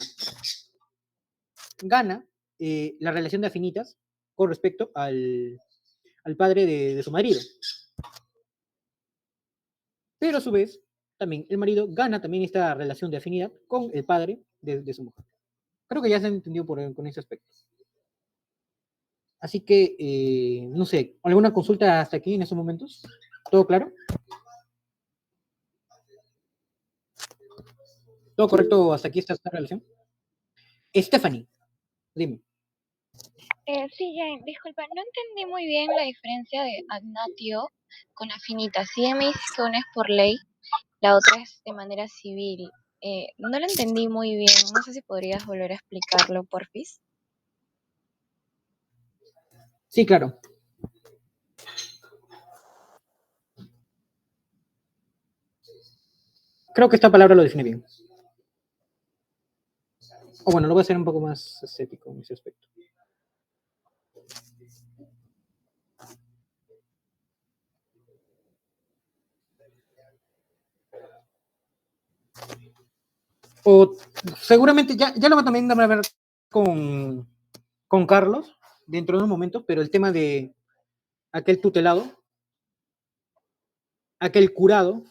la relación de afinitas con respecto al padre de su marido. Pero a su vez, también el marido gana también esta relación de afinidad con el padre de su mujer. Creo que ya se entendió con ese aspecto. Así que, no sé, ¿alguna consulta hasta aquí en estos momentos? ¿Todo claro? ¿Todo correcto hasta aquí esta relación? Stephanie, dime. Sí, Jane, disculpa, no entendí muy bien la diferencia de agnatio con afinita. Si ella me dice que una es por ley, la otra es de manera civil. No lo entendí muy bien. No sé si podrías volver a explicarlo, porfis. Sí, claro. Creo que esta palabra lo define bien. O bueno, lo voy a hacer un poco más estético en ese aspecto. O seguramente ya lo va también a ver con Carlos dentro de un momento, pero el tema de aquel tutelado, aquel curado,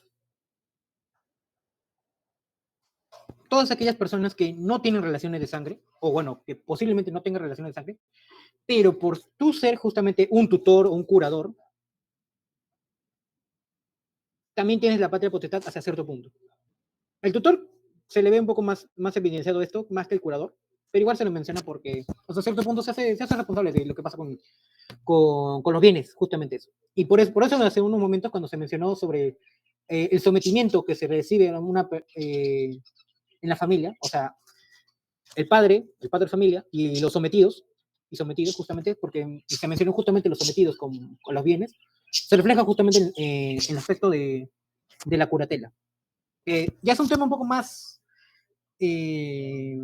todas aquellas personas que no tienen relaciones de sangre, o bueno, que posiblemente no tengan relaciones de sangre, pero por tú ser justamente un tutor o un curador, también tienes la patria potestad hasta cierto punto. El tutor se le ve un poco más evidenciado esto, más que el curador, pero igual se lo menciona porque hasta cierto punto se hace responsable de lo que pasa con los bienes, justamente eso. Y por eso hace unos momentos cuando se mencionó sobre el sometimiento que se recibe en la familia, o sea, el padre de familia y los sometidos, y sometidos justamente porque se mencionó justamente los sometidos con los bienes, se refleja justamente en el aspecto de la curatela. Ya es un tema un poco más que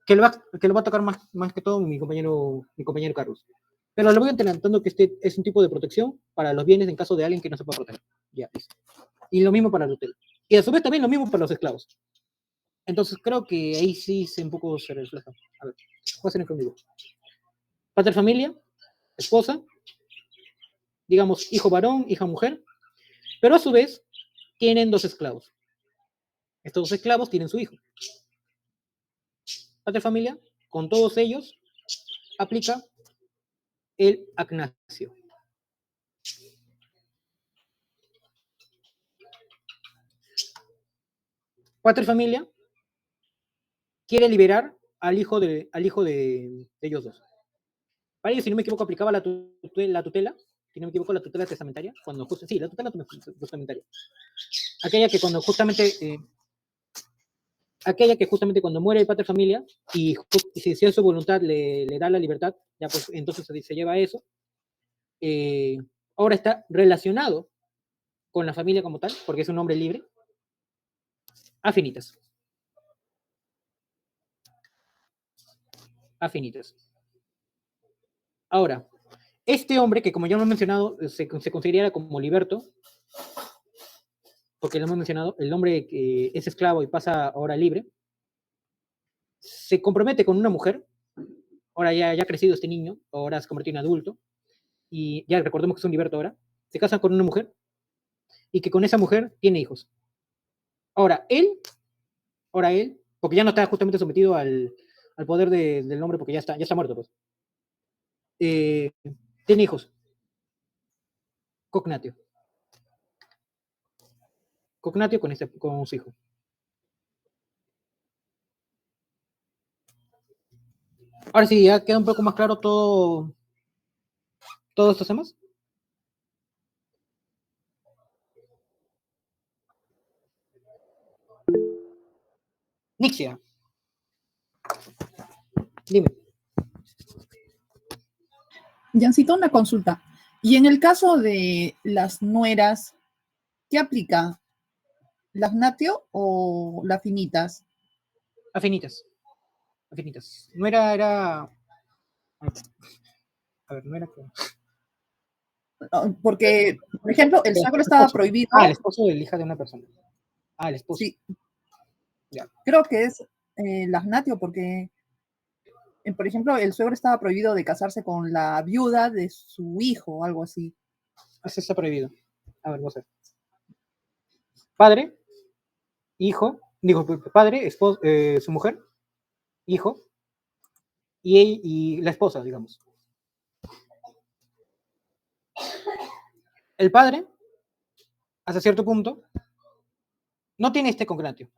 lo va a tocar más que todo mi compañero Carlos. Pero le voy adelantando que este es un tipo de protección para los bienes en caso de alguien que no se pueda proteger. Ya, listo. Y lo mismo para el hotel. Y a su vez también lo mismo para los esclavos. Entonces creo que ahí sí un poco se refleja. A ver, voy a hacer conmigo. Padre familia, esposa, digamos, hijo varón, hija mujer, pero a su vez tienen dos esclavos. Estos dos esclavos tienen su hijo. Padre familia, con todos ellos, aplica el agnacio. Padre familia quiere liberar al hijo de ellos dos. Para ellos, si no me equivoco, aplicaba la tutela, si no me equivoco, la tutela testamentaria, sí, la tutela testamentaria. Aquella que cuando justamente, cuando muere el padre familia y si es su voluntad le da la libertad, ya pues entonces se lleva a eso. Ahora está relacionado con la familia como tal, porque es un hombre libre, afinitas. Afinitas. Ahora, este hombre, que como ya lo he mencionado, se considera como liberto, porque lo hemos mencionado, el hombre que es esclavo y pasa ahora libre, se compromete con una mujer, ahora ya ha crecido este niño, ahora se convirtió en adulto, y ya recordemos que es un liberto ahora, se casa con una mujer, y que con esa mujer tiene hijos. Ahora él, porque ya no está justamente sometido al poder del hombre, porque ya está muerto, pues, eh, tiene hijos, cognatio. Cognatio con su hijo. Ahora sí, ya queda un poco más claro todos estos temas. Nixia, dime. Jancito, una consulta. Y en el caso de las nueras, ¿qué aplica? ¿Las natio o las finitas? Afinitas. Afinitas. No era. A ver, no era. Porque, por ejemplo, el suegro estaba prohibido. Ah, el esposo de la hija de una persona. Ah, el esposo. Sí. Ya. Creo que es las natio, porque, por ejemplo, el suegro estaba prohibido de casarse con la viuda de su hijo o algo así. Eso está prohibido. A ver, vos a ver. Padre, hijo, digo, padre, esposo, su mujer, hijo, y la esposa, digamos. El padre, hasta cierto punto, no tiene este concretio.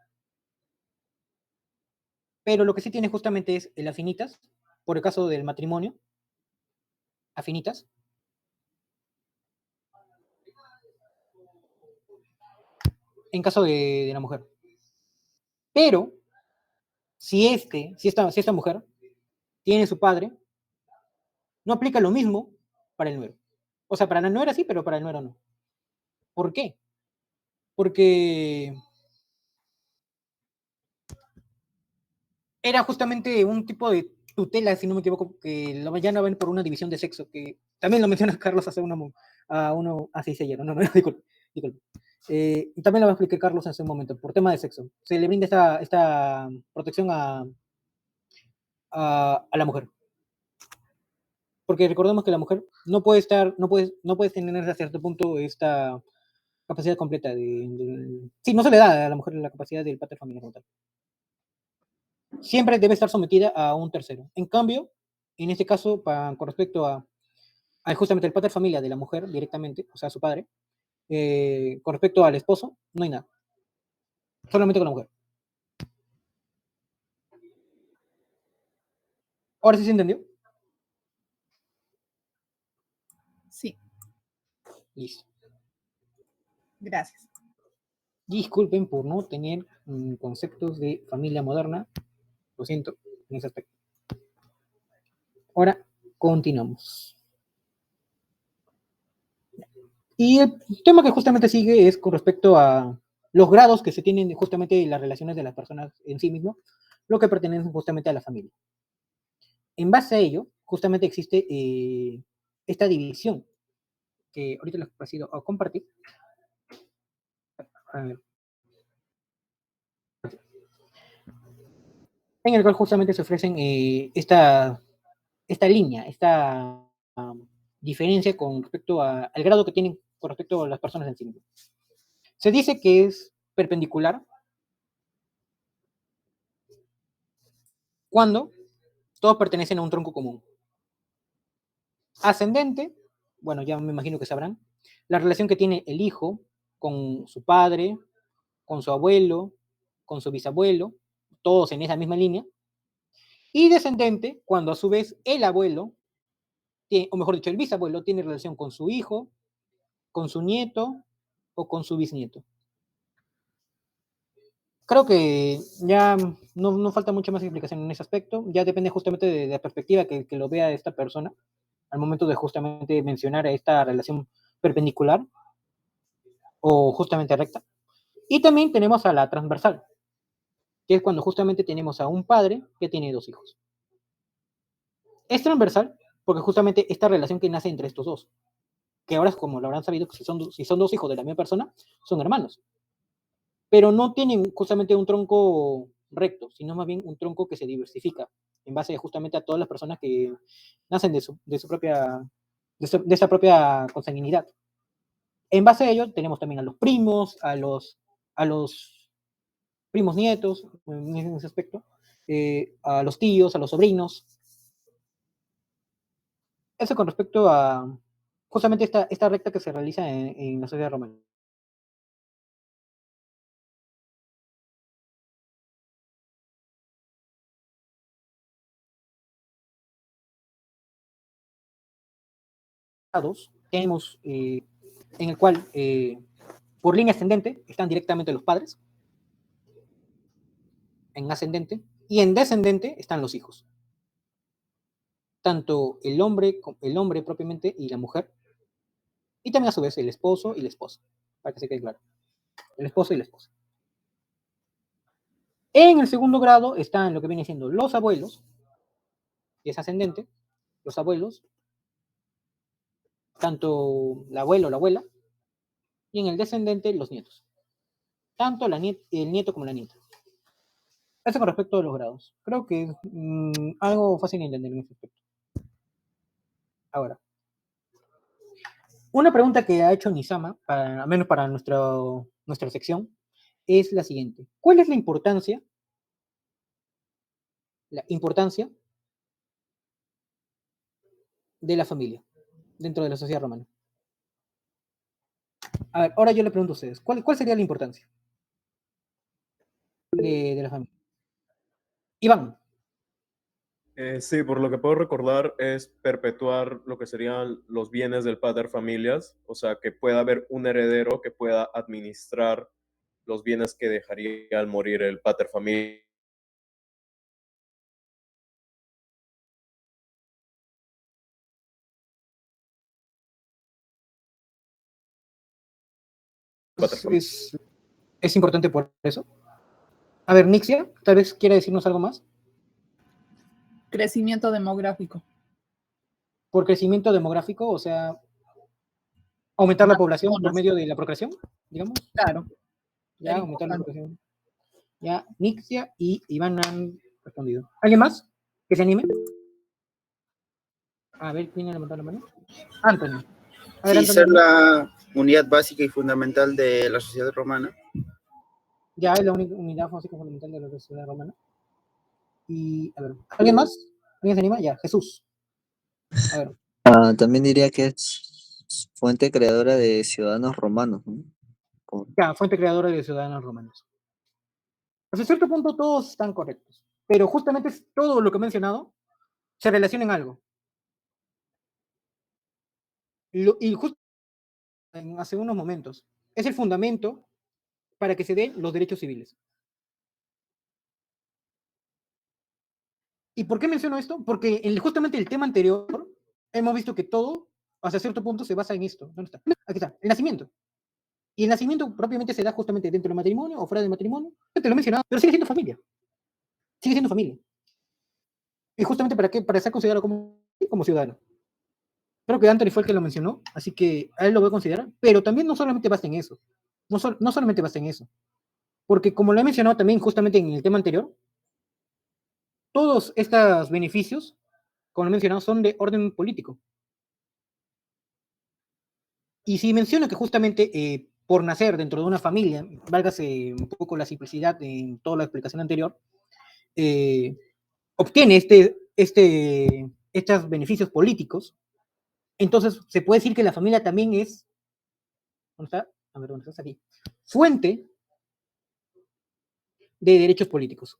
Pero lo que sí tiene justamente es el afinitas, por el caso del matrimonio, afinitas. En caso de la mujer. Pero, si esta mujer tiene su padre, no aplica lo mismo para el nuero. O sea, para la nuera sí, pero para el nuero no. ¿Por qué? Porque era justamente un tipo de tutela, si no me equivoco, que lo ya no ven por una división de sexo, que también lo menciona Carlos hace así se llama, no, disculpe. Y también lo va a explicar Carlos hace un momento, por tema de sexo. Se le brinda esta protección a la mujer. Porque recordemos que la mujer no puede tener hasta cierto punto esta capacidad completa sí, no se le da a la mujer la capacidad del pater familiar como tal. Siempre debe estar sometida a un tercero. En cambio, en este caso, con respecto a justamente el pater familia de la mujer directamente, o sea, su padre, con respecto al esposo, no hay nada. Solamente con la mujer. ¿Ahora sí se entendió? Sí. Listo. Gracias. Disculpen por no tener conceptos de familia moderna. Lo siento en ese aspecto. Ahora continuamos. Y el tema que justamente sigue es con respecto a los grados que se tienen justamente en las relaciones de las personas en sí mismo, lo que pertenecen justamente a la familia. En base a ello, justamente existe esta división que ahorita les he pasado a compartir. A ver. En el cual justamente se ofrecen esta línea, esta diferencia con respecto al grado que tienen con respecto a las personas en sí mismas. Se dice que es perpendicular cuando todos pertenecen a un tronco común. Ascendente, bueno, ya me imagino que sabrán, la relación que tiene el hijo con su padre, con su abuelo, con su bisabuelo, todos en esa misma línea. Y descendente, cuando a su vez el abuelo, o mejor dicho, el bisabuelo, tiene relación con su hijo, con su nieto o con su bisnieto. Creo que ya no falta mucha más explicación en ese aspecto, ya depende justamente de la perspectiva que lo vea esta persona al momento de justamente mencionar a esta relación perpendicular o justamente recta. Y también tenemos a la transversal, que es cuando justamente tenemos a un padre que tiene dos hijos. Es transversal porque justamente esta relación que nace entre estos dos, que ahora como lo habrán sabido, si son dos hijos de la misma persona, son hermanos. Pero no tienen justamente un tronco recto, sino más bien un tronco que se diversifica en base justamente a todas las personas que nacen de esa propia consanguinidad. En base a ello tenemos también a los primos, a los primos nietos, en ese aspecto, a los tíos, a los sobrinos. Eso con respecto a justamente esta recta que se realiza en la sociedad romana. Tenemos en el cual por línea ascendente están directamente los padres, en ascendente, y en descendente están los hijos. tanto el hombre propiamente y la mujer, y también a su vez el esposo y la esposa, para que se quede claro. El esposo y la esposa. En el segundo grado están lo que viene siendo los abuelos, que es ascendente, los abuelos, tanto el abuelo o la abuela, y en el descendente los nietos, tanto el nieto como la nieta. Eso con respecto a los grados. Creo que es algo fácil de entender en ese aspecto. Ahora, una pregunta que ha hecho Nisama, al menos para nuestra sección, es la siguiente. ¿Cuál es la importancia de la familia dentro de la sociedad romana? A ver, ahora yo le pregunto a ustedes, ¿cuál sería la importancia de la familia? Iván. Sí, por lo que puedo recordar es perpetuar lo que serían los bienes del pater familias, o sea, que pueda haber un heredero que pueda administrar los bienes que dejaría al morir el pater familias. Es importante por eso. A ver, Nixia, tal vez quiera decirnos algo más. Crecimiento demográfico. Por crecimiento demográfico, o sea, aumentar la Más población por personas. medio de la procreación, digamos. Claro. Ya, Era aumentar la importante. procreación. Ya, Nixia y Iván han respondido. ¿Alguien más que se anime? A ver, ¿quién ha levantado la mano? Anthony. A ver, Sí, Anthony. ser la unidad básica y fundamental de la sociedad romana. Ya es la única unidad básica fundamental de la sociedad romana. Y, a ver, ¿alguien más? ¿Alguien se anima? Ya, Jesús. A ver. También diría que es fuente creadora de ciudadanos romanos, ¿no? Ya, fuente creadora de ciudadanos romanos. Hasta cierto punto todos están correctos, pero justamente todo lo que he mencionado se relaciona en algo. Y justo hace unos momentos, es el fundamento para que se den los derechos civiles. ¿Y por qué menciono esto? Porque justamente el tema anterior hemos visto que todo, hasta cierto punto, se basa en esto. ¿Dónde está? Aquí está, el nacimiento. Y el nacimiento propiamente se da justamente dentro del matrimonio o fuera del matrimonio. Te lo he mencionado, pero sigue siendo familia. Sigue siendo familia. ¿Y justamente para qué? Para ser considerado como ciudadano. Creo que Anthony fue el que lo mencionó, así que a él lo voy a considerar, pero también no solamente basta en eso, no solamente basta en eso, porque como lo he mencionado también justamente en el tema anterior, todos estos beneficios, como lo he mencionado, son de orden político. Y si menciono que justamente por nacer dentro de una familia, válgase un poco la simplicidad en toda la explicación anterior, obtiene estos beneficios políticos, entonces se puede decir que la familia también es, ¿dónde está? A ver, ¿dónde estás? Aquí. Fuente de derechos políticos.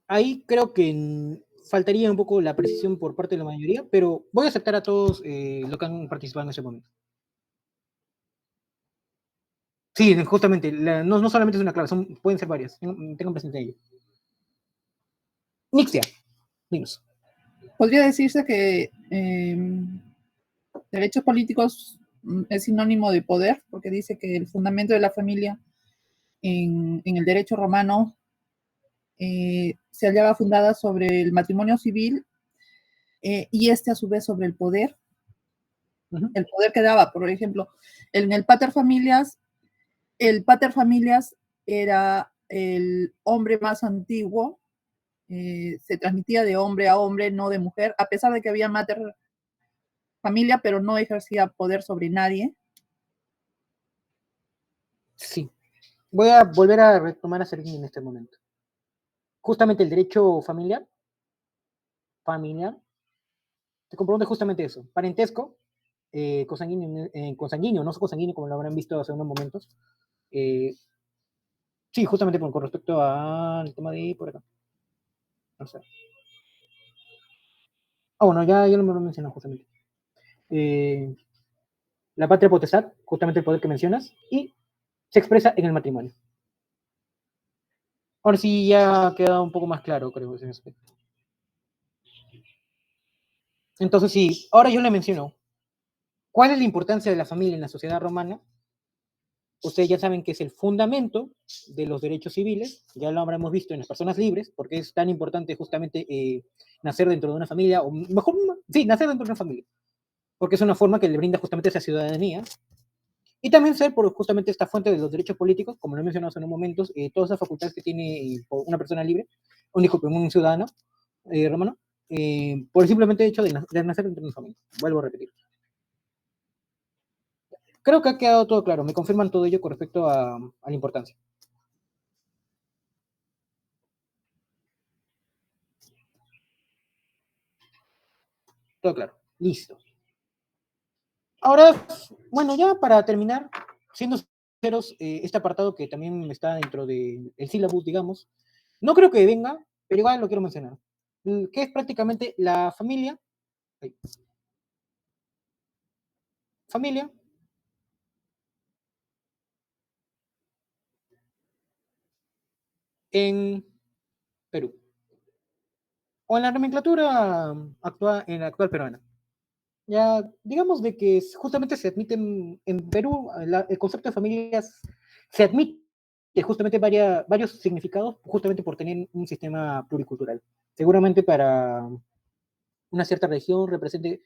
Ahí creo que faltaría un poco la precisión por parte de la mayoría, pero voy a aceptar a todos los que han participado en ese momento. Sí, justamente, no solamente es una clave, pueden ser varias, tengan presente ello. Nixia, dinos. Podría decirse que derechos políticos es sinónimo de poder, porque dice que el fundamento de la familia en el derecho romano se hallaba fundada sobre el matrimonio civil y este a su vez sobre el poder. El poder que daba, por ejemplo, en el pater familias era el hombre más antiguo, se transmitía de hombre a hombre, no de mujer, a pesar de que había mater familia, pero no ejercía poder sobre nadie. Sí, voy a volver a retomar a Sergio en este momento. Justamente el derecho familiar, te compromete justamente eso, parentesco, consanguíneo, no consanguíneo como lo habrán visto hace unos momentos. Sí, justamente con respecto al tema de por acá. O sea. Bueno, ya lo hemos mencionado justamente. La patria potestad, justamente el poder que mencionas, y se expresa en el matrimonio. Ahora sí ya ha quedado un poco más claro, creo, ese aspecto. Entonces, sí, ahora yo le menciono, ¿cuál es la importancia de la familia en la sociedad romana? Ustedes ya saben que es el fundamento de los derechos civiles, ya lo habremos visto en las personas libres, porque es tan importante justamente nacer dentro de una familia, o mejor, sí, nacer dentro de una familia, porque es una forma que le brinda justamente esa ciudadanía, y también ser por justamente esta fuente de los derechos políticos, como lo he mencionado en un momento, todas esas facultades que tiene una persona libre, un ciudadano romano, por el simplemente hecho de nacer dentro de una familia. Vuelvo a repetir. Creo que ha quedado todo claro. Me confirman todo ello con respecto a la importancia. Todo claro. Listo. Ahora, bueno, ya para terminar, siendo sinceros, este apartado que también está dentro del sílabus, digamos, no creo que venga, pero igual lo quiero mencionar. Que es prácticamente la familia. Familia en Perú. O en la nomenclatura actual, en la actual peruana. Ya, digamos de que justamente se admite en Perú, el concepto de familias se admite justamente varios significados, justamente por tener un sistema pluricultural. Seguramente para una cierta región represente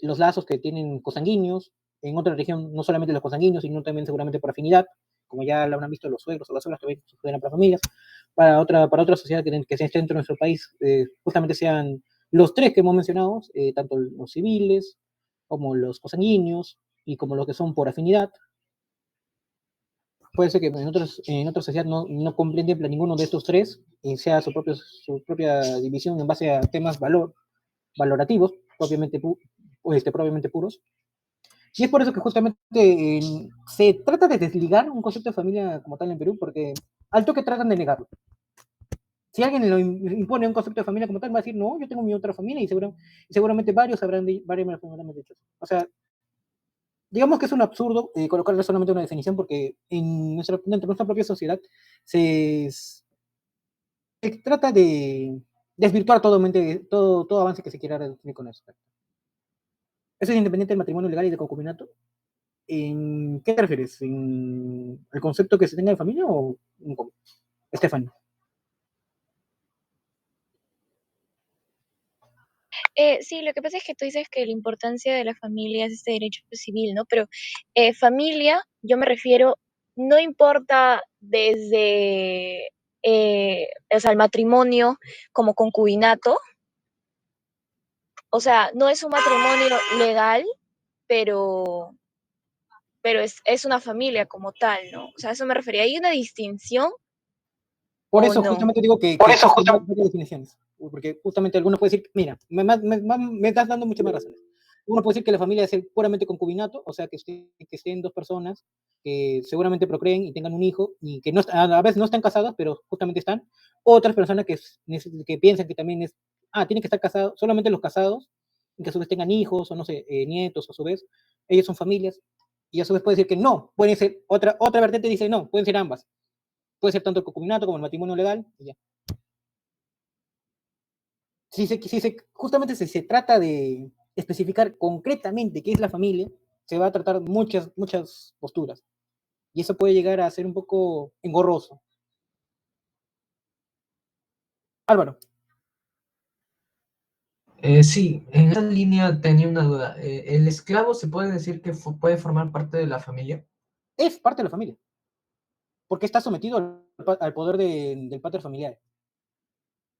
los lazos que tienen cosanguíneos, en otra región no solamente los cosanguíneos, sino también seguramente por afinidad, como ya lo habrán visto los suegros o las suegras que suceden para familias, para otra sociedad que se esté dentro de nuestro país, justamente sean los tres que hemos mencionado, tanto los civiles, como los cosanguíneos, y como los que son por afinidad. Puede ser que en otras sociedades no contempla ninguno de estos tres, y sea su propia división en base a temas valorativos, propiamente puros. Y es por eso que justamente se trata de desligar un concepto de familia como tal en Perú, porque al toque tratan de negarlo. Si alguien lo impone un concepto de familia como tal, va a decir, no, yo tengo mi otra familia, y seguramente varios me lo habrán dicho. O sea, digamos que es un absurdo colocarle solamente una definición, porque dentro de nuestra propia sociedad se trata de desvirtuar todo avance que se quiera reducir con eso. Eso es independiente del matrimonio legal y del concubinato. ¿En qué te refieres? ¿En el concepto que se tenga de familia o en cómo? Stephanie. Sí, lo que pasa es que tú dices que la importancia de la familia es este derecho civil, ¿no? Pero familia, yo me refiero, no importa desde, o sea, el matrimonio como concubinato, o sea, no es un matrimonio legal, pero, pero es una familia como tal, ¿no? O sea, a eso me refería. ¿Hay una distinción Por o eso no? justamente digo que existen varias definiciones. Porque justamente algunos pueden decir, mira, me estás dando muchas más razones. Uno puede decir que la familia es puramente concubinato, o sea, que estén dos personas que seguramente procreen y tengan un hijo y que a veces no están casadas, pero justamente están. Otras personas que piensan que también tienen que estar casados, solamente los casados, y que a su vez tengan hijos o no sé, nietos a su vez. Ellos son familias. Y a su vez puede decir que no, pueden ser, otra vertiente dice no, pueden ser ambas. Puede ser tanto el concubinato como el matrimonio legal, y ya. Justamente si se trata de especificar concretamente qué es la familia, se va a tratar muchas posturas. Y eso puede llegar a ser un poco engorroso. Álvaro. Sí, en esa línea tenía una duda. ¿El esclavo se puede decir que puede formar parte de la familia? Es parte de la familia, porque está sometido al poder del pater familiar.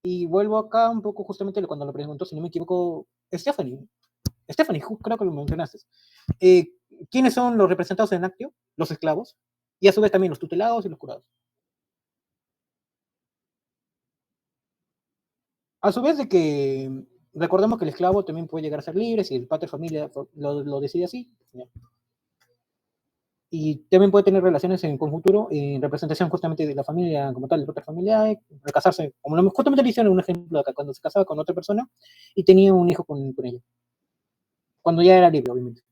Y vuelvo acá un poco justamente cuando lo preguntó, si no me equivoco, Stephanie, creo que lo mencionaste. Eh, ¿Quiénes son los representados en actio? Los esclavos, y a su vez también los tutelados y los curados. A su vez de que recordemos que el esclavo también puede llegar a ser libre si el pater familia lo decide así. ¿Ya? Y también puede tener relaciones en futuro en representación justamente de la familia como tal, del pater familiar, casarse, como justamente le hicieron un ejemplo acá, cuando se casaba con otra persona y tenía un hijo con ella, cuando ya era libre, obviamente.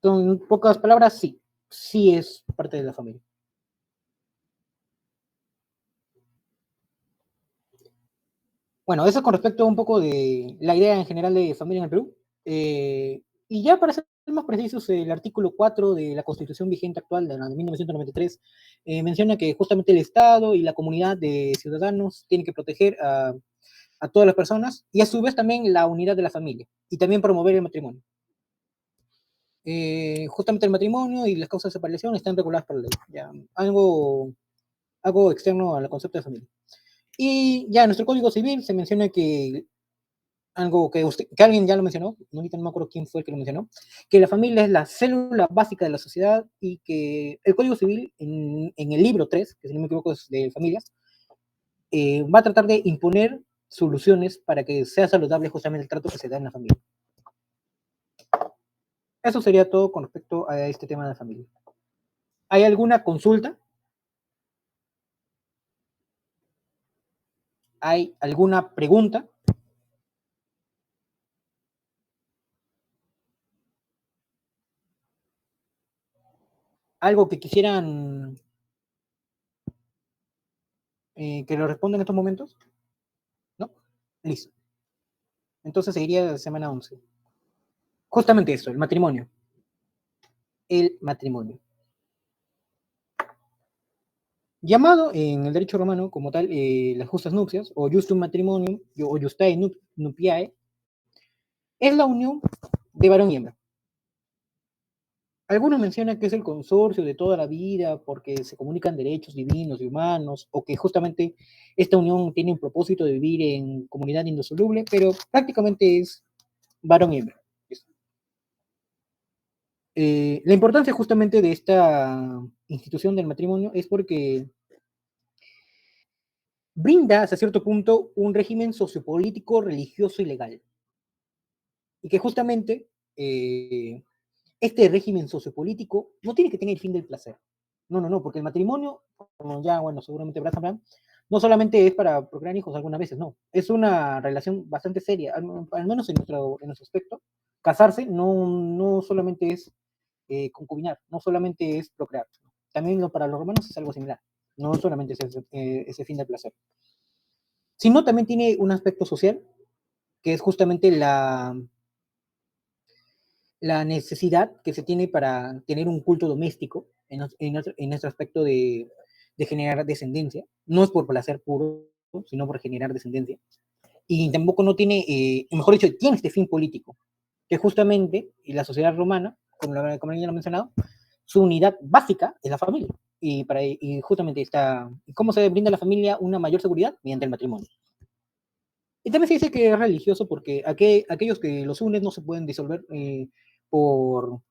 Entonces, en pocas palabras, sí es parte de la familia. Bueno, eso con respecto a un poco de la idea en general de familia en el Perú. Y ya para ser más precisos, el artículo 4 de la Constitución vigente actual de la de 1993 menciona que justamente el Estado y la comunidad de ciudadanos tienen que proteger a todas las personas y a su vez también la unidad de la familia y también promover el matrimonio. Justamente el matrimonio y las causas de separación están reguladas por la ley, ya, algo externo al concepto de familia. Y ya en nuestro Código Civil se menciona que algo que alguien ya lo mencionó, no, ahorita no me acuerdo quién fue el que lo mencionó, que la familia es la célula básica de la sociedad y que el Código Civil en el libro 3, que si no me equivoco es de familias, va a tratar de imponer soluciones para que sea saludable justamente el trato que se da en la familia. Eso sería todo con respecto a este tema de la familia. ¿Hay alguna consulta? ¿Hay alguna pregunta? ¿Algo que quisieran que lo responda en estos momentos? ¿No? Listo. Entonces seguiría la semana 11. Justamente eso, el matrimonio. El matrimonio. Llamado en el derecho romano como tal las justas nupcias, o justum matrimonium, o justae nupiae, es la unión de varón y hembra. Algunos mencionan que es el consorcio de toda la vida porque se comunican derechos divinos y humanos, o que justamente esta unión tiene un propósito de vivir en comunidad indisoluble, pero prácticamente es varón y hembra. La importancia justamente de esta institución del matrimonio es porque brinda hasta cierto punto un régimen sociopolítico, religioso y legal. Y que justamente este régimen sociopolítico no tiene que tener el fin del placer. No, no, no, porque el matrimonio, como ya, bueno, seguramente habrá sabrán, no solamente es para procrear hijos algunas veces, no. Es una relación bastante seria, al menos en nuestro aspecto. Casarse no solamente es concubinar, no solamente es procrear. También para los romanos es algo similar. No solamente es ese fin del placer. Sino también tiene un aspecto social, que es justamente la necesidad que se tiene para tener un culto doméstico en nuestro aspecto de generar descendencia. No es por placer puro, sino por generar descendencia. Y tampoco no tiene, mejor dicho, tiene este fin político, que justamente en la sociedad romana, como ya lo he mencionado, su unidad básica es la familia. Y justamente está, ¿cómo se brinda a la familia una mayor seguridad? Mediante el matrimonio. Y también se dice que es religioso porque aquellos que los unen no se pueden disolver por,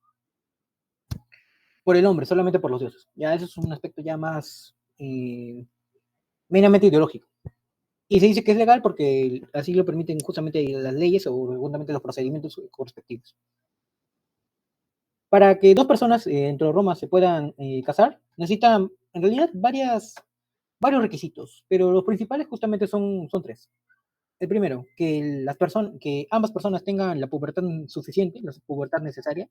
por el hombre, solamente por los dioses. Ya eso es un aspecto ya más meramente ideológico. Y se dice que es legal porque así lo permiten justamente las leyes o justamente los procedimientos correspectivos. Para que dos personas dentro de Roma se puedan casar, necesitan en realidad varios requisitos, pero los principales justamente son tres. El primero, que ambas personas tengan la pubertad suficiente, la pubertad necesaria.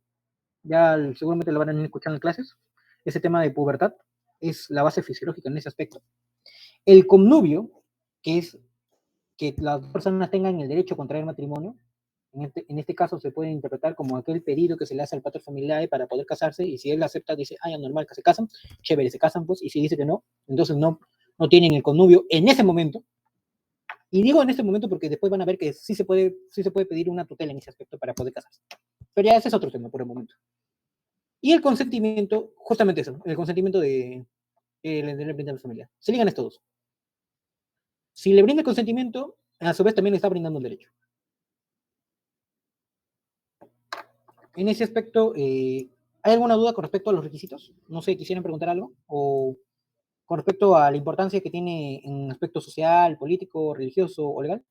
Ya seguramente lo van a ir escuchando en clases. Ese tema de pubertad es la base fisiológica en ese aspecto. El connubio, que es que las personas tengan el derecho a contraer matrimonio. En este caso se puede interpretar como aquel pedido que se le hace al pater familiae para poder casarse, y si él acepta, dice, ah, ya normal que se casan, chévere, se casan, pues, y si dice que no, entonces no tienen el connubio en ese momento. Y digo en este momento porque después van a ver que sí se puede pedir una tutela en ese aspecto para poder casarse. Pero ya ese es otro tema por el momento. Y el consentimiento, justamente eso, el consentimiento de le brinda a la familia. Se ligan estos dos. Si le brinda el consentimiento, a su vez también le está brindando un derecho. En ese aspecto, ¿hay alguna duda con respecto a los requisitos? No sé, ¿quisieran preguntar algo? O con respecto a la importancia que tiene en aspecto social, político, religioso o legal.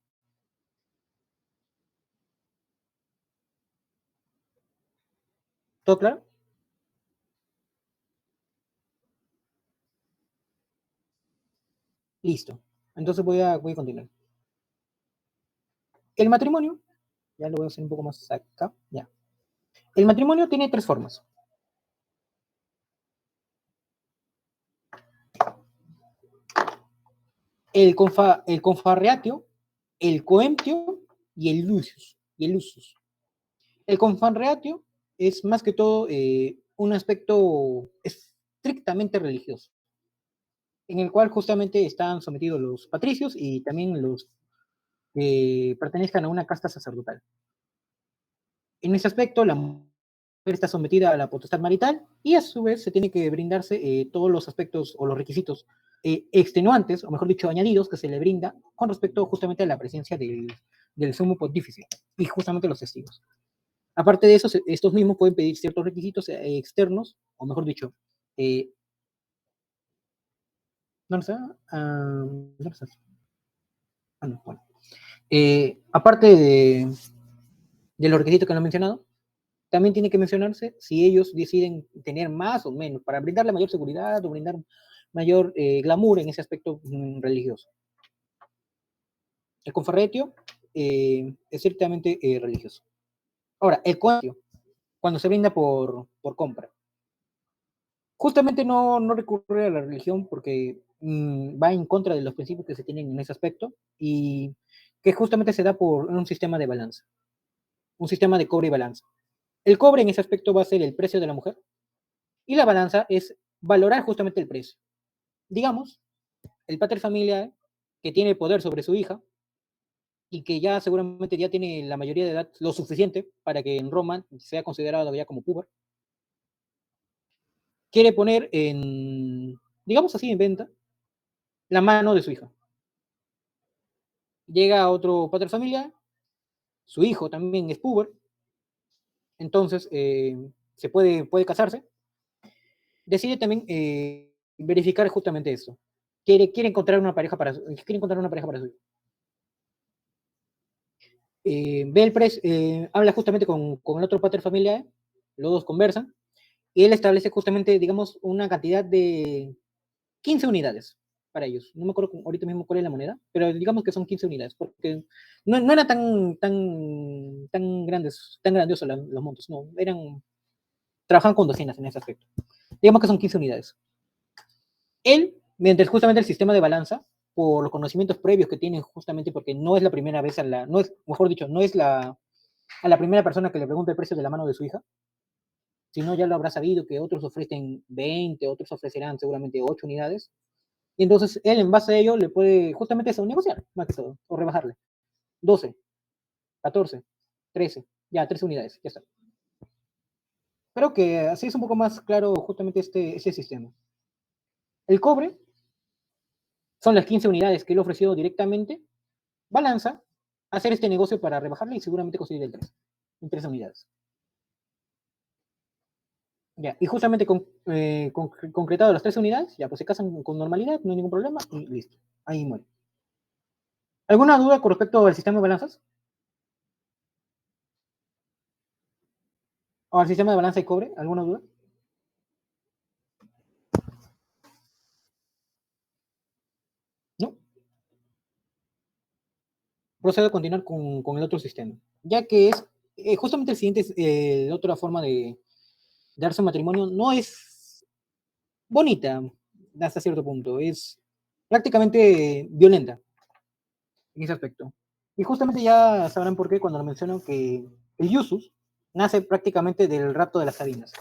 ¿Todo claro? Listo. Entonces voy a continuar. El matrimonio, ya lo voy a hacer un poco más acá, ya. El matrimonio tiene tres formas. El confarreatio el coemptio y el usus. El confarreatio es más que todo un aspecto estrictamente religioso, en el cual justamente están sometidos los patricios y también los que pertenezcan a una casta sacerdotal. En ese aspecto, la mujer está sometida a la potestad marital y a su vez se tiene que brindarse todos los aspectos o los requisitos extenuantes, o mejor dicho, añadidos, que se le brinda con respecto justamente a la presencia del sumo pontífice y justamente los testigos. Aparte de eso, estos mismos pueden pedir ciertos requisitos externos, o mejor dicho, ¿dónde está? ¿Dónde está? No, bueno. Aparte de los requisitos que no he mencionado, también tiene que mencionarse si ellos deciden tener más o menos, para brindarle mayor seguridad o brindar mayor glamour en ese aspecto religioso. El confarretio es estrictamente religioso. Ahora, el coemptio, cuando se brinda por compra. Justamente no recurre a la religión porque va en contra de los principios que se tienen en ese aspecto y que justamente se da por un sistema de balanza, un sistema de cobre y balanza. El cobre en ese aspecto va a ser el precio de la mujer y la balanza es valorar justamente el precio. Digamos, el pater familia que tiene poder sobre su hija y que ya seguramente ya tiene la mayoría de edad lo suficiente para que en Roma sea considerado ya como puber, quiere poner en, digamos así, en venta la mano de su hija. Llega otro pater familia, su hijo también es puber, entonces se puede casarse, decide también verificar justamente eso. Quiere encontrar una pareja para su hijo. Ve el precio, habla justamente con el otro pater familiar, los dos conversan, y él establece justamente, digamos, una cantidad de 15 unidades para ellos. No me acuerdo ahorita mismo cuál es la moneda, pero digamos que son 15 unidades, porque no era tan grandiosos los montos, no, trabajaban con docenas en ese aspecto. Digamos que son 15 unidades. Él, mediante justamente el sistema de balanza, por los conocimientos previos que tienen justamente porque no es la primera vez no es, mejor dicho, no es a la primera persona que le pregunta el precio de la mano de su hija, sino ya lo habrá sabido que otros ofrecen 20, otros ofrecerán seguramente 8 unidades, y entonces él en base a ello le puede justamente eso, negociar, más que todo, o rebajarle. 12, 14, 13, ya 13 unidades, ya está. Creo que así es un poco más claro justamente ese sistema. El cobre son las 15 unidades que él ofreció directamente, balanza, hacer este negocio para rebajarle y seguramente conseguir el 3, en 3 unidades. Ya, y justamente concretado las 3 unidades, ya pues se casan con normalidad, no hay ningún problema y listo, ahí muere. ¿Alguna duda con respecto al sistema de balanzas? ¿O al sistema de balanza y cobre? ¿Alguna duda? ¿No? Procedo a continuar con el otro sistema, ya que es justamente el siguiente, otra forma de darse matrimonio no es bonita hasta cierto punto, es prácticamente violenta en ese aspecto. Y justamente ya sabrán por qué cuando lo menciono que el Iusus nace prácticamente del rapto de las Sabinas,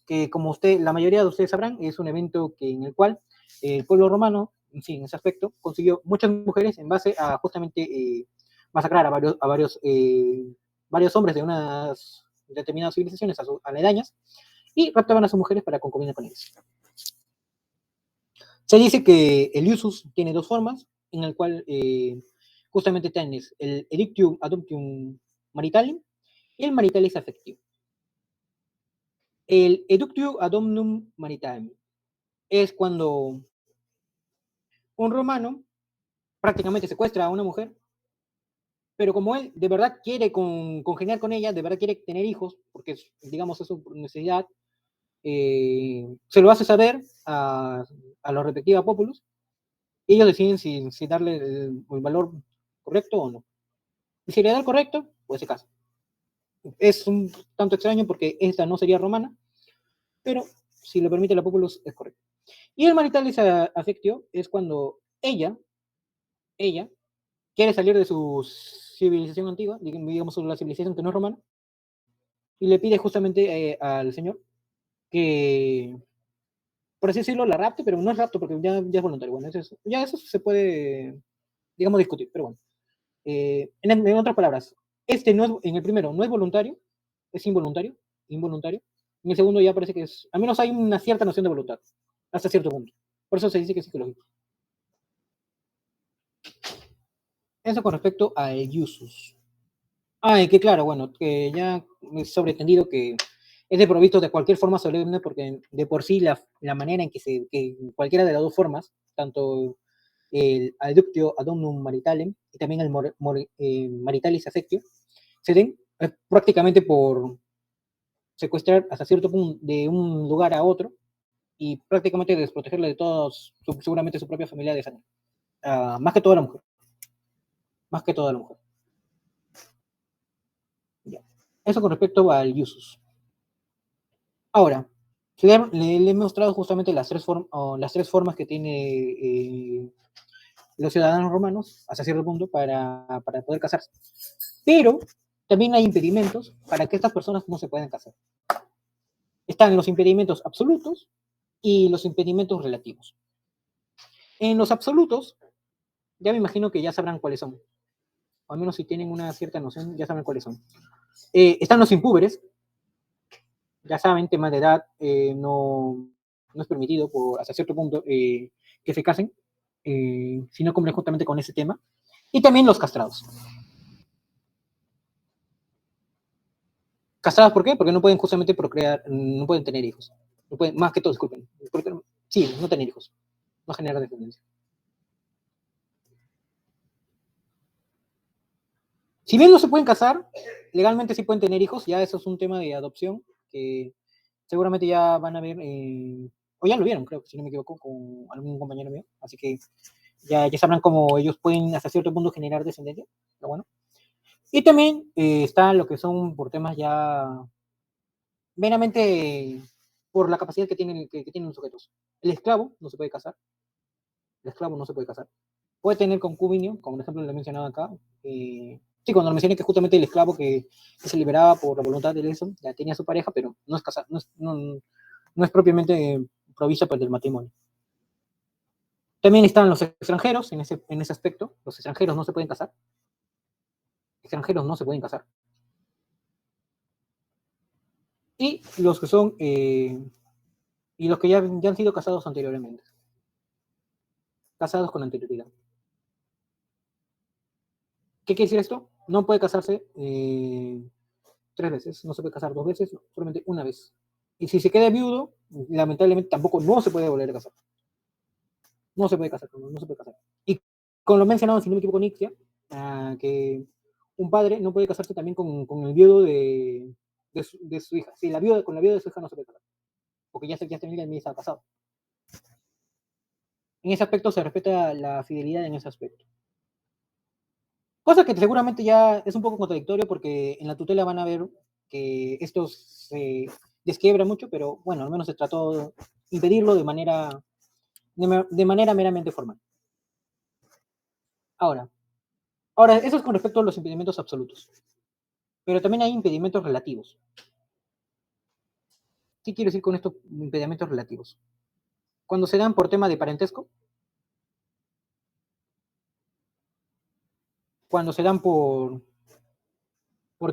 que como la mayoría de ustedes sabrán, es un evento en el cual el pueblo romano, en fin, en ese aspecto, consiguió muchas mujeres en base a justamente masacrar varios hombres de unas determinadas civilizaciones aledañas y raptaban a sus mujeres para concubinar con ellas. Se dice que el Iusus tiene dos formas, en el cual justamente tienes el edictium adoptium maritalium y el maritalis affectio. El edictium adoptium maritalium es cuando un romano prácticamente secuestra a una mujer, pero como él de verdad quiere congeniar con ella, de verdad quiere tener hijos, porque digamos es su necesidad, se lo hace saber a los respectivos populus, y ellos deciden si darle el valor correcto o no. Y si le da el correcto, pues se casa. Es un tanto extraño porque esta no sería romana, pero si lo permite la populus es correcto. Y el maritalis affectio es cuando ella quiere salir de su civilización antigua, digamos la civilización que no es romana, y le pide justamente al señor que, por así decirlo, la rapte, pero no es rapto porque ya es voluntario. Bueno, ya eso se puede, digamos, discutir, pero bueno. En otras palabras, no es, en el primero no es voluntario, es involuntario. En el segundo ya parece que es, al menos hay una cierta noción de voluntad, hasta cierto punto. Por eso se dice que es psicológico. Eso con respecto al usus. Y que claro, bueno, que ya es sobreentendido que es desprovisto de cualquier forma solemne, porque de por sí la manera en que cualquiera de las dos formas, tanto el adductio ad omnum maritalem y también el maritalis affectio, se den prácticamente por secuestrar hasta cierto punto de un lugar a otro y prácticamente desprotegerle de todos, seguramente su propia familia de sangre. Más que toda la mujer. Más que toda la mujer. Ya. Eso con respecto al usus. Ahora, le he mostrado justamente las tres formas que tiene los ciudadanos romanos, hasta cierto punto, para poder casarse. Pero también hay impedimentos para que estas personas no se puedan casar. Están los impedimentos absolutos y los impedimentos relativos. En los absolutos, ya me imagino que ya sabrán cuáles son. O al menos si tienen una cierta noción, ya saben cuáles son. Están los impúberes. Ya saben, tema de edad, no es permitido hasta cierto punto que se casen, si no cumplen justamente con ese tema. Y también los castrados. ¿Castrados por qué? Porque no pueden justamente procrear, no pueden tener hijos. No pueden, más que todo, disculpen. Sí, no tener hijos. No generar descendencia. Si bien no se pueden casar, legalmente sí pueden tener hijos, ya eso es un tema de adopción que seguramente ya van a ver, o ya lo vieron, creo, si no me equivoco, con algún compañero mío, así que ya sabrán cómo ellos pueden hasta cierto punto generar descendencia, pero bueno. Y también está lo que son por temas ya meramente por la capacidad que tienen los sujetos. El esclavo no se puede casar, el esclavo no se puede casar. Puede tener concubinio, como por ejemplo lo he mencionado acá. Sí, cuando lo mencioné que justamente el esclavo que se liberaba por la voluntad de eso, ya tenía su pareja, pero no es casado, no es propiamente provista del matrimonio. También están los extranjeros en ese aspecto. Los extranjeros no se pueden casar. Extranjeros no se pueden casar. Y los que son, y los que ya han sido casados anteriormente. Casados con anterioridad. ¿Qué quiere decir esto? No puede casarse 3 veces, no se puede casar 2 veces, no, solamente una vez. Y si se queda viudo, lamentablemente tampoco no se puede volver a casar. No se puede casar, no se puede casar. Y con lo mencionado, si no me equivoco, Nixia, que un padre no puede casarse también con el viudo de su hija. Sí, con la viuda de su hija no se puede casar, porque ya está casado. En ese aspecto se respeta la fidelidad en ese aspecto. Cosa que seguramente ya es un poco contradictorio porque en la tutela van a ver que esto se desquiebra mucho, pero bueno, al menos se trató de impedirlo de manera meramente formal. Ahora, eso es con respecto a los impedimentos absolutos. Pero también hay impedimentos relativos. ¿Qué quiero decir con estos impedimentos relativos? Cuando se dan por tema de parentesco, cuando se dan por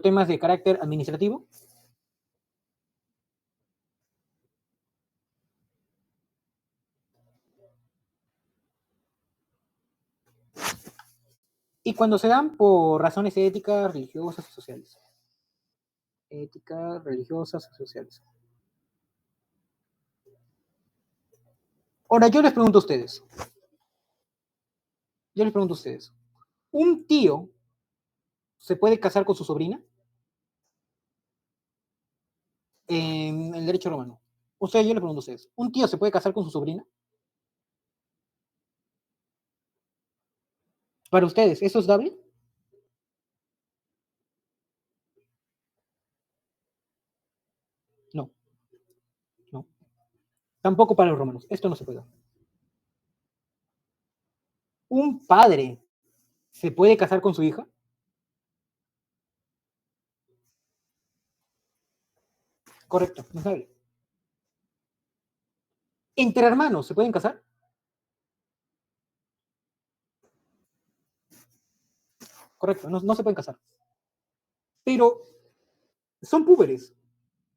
temas de carácter administrativo, y cuando se dan por razones éticas, religiosas y sociales. Éticas, religiosas y sociales. Ahora, yo les pregunto a ustedes. ¿Un tío se puede casar con su sobrina? En el derecho romano. O sea, yo les pregunto a ustedes. ¿Un tío se puede casar con su sobrina? Para ustedes, ¿eso es dable? No. No. Tampoco para los romanos. Esto no se puede. Un padre ¿Se puede casar con su hija? Correcto, no sabe. ¿Entre hermanos se pueden casar? Correcto, no se pueden casar. Pero son púberes.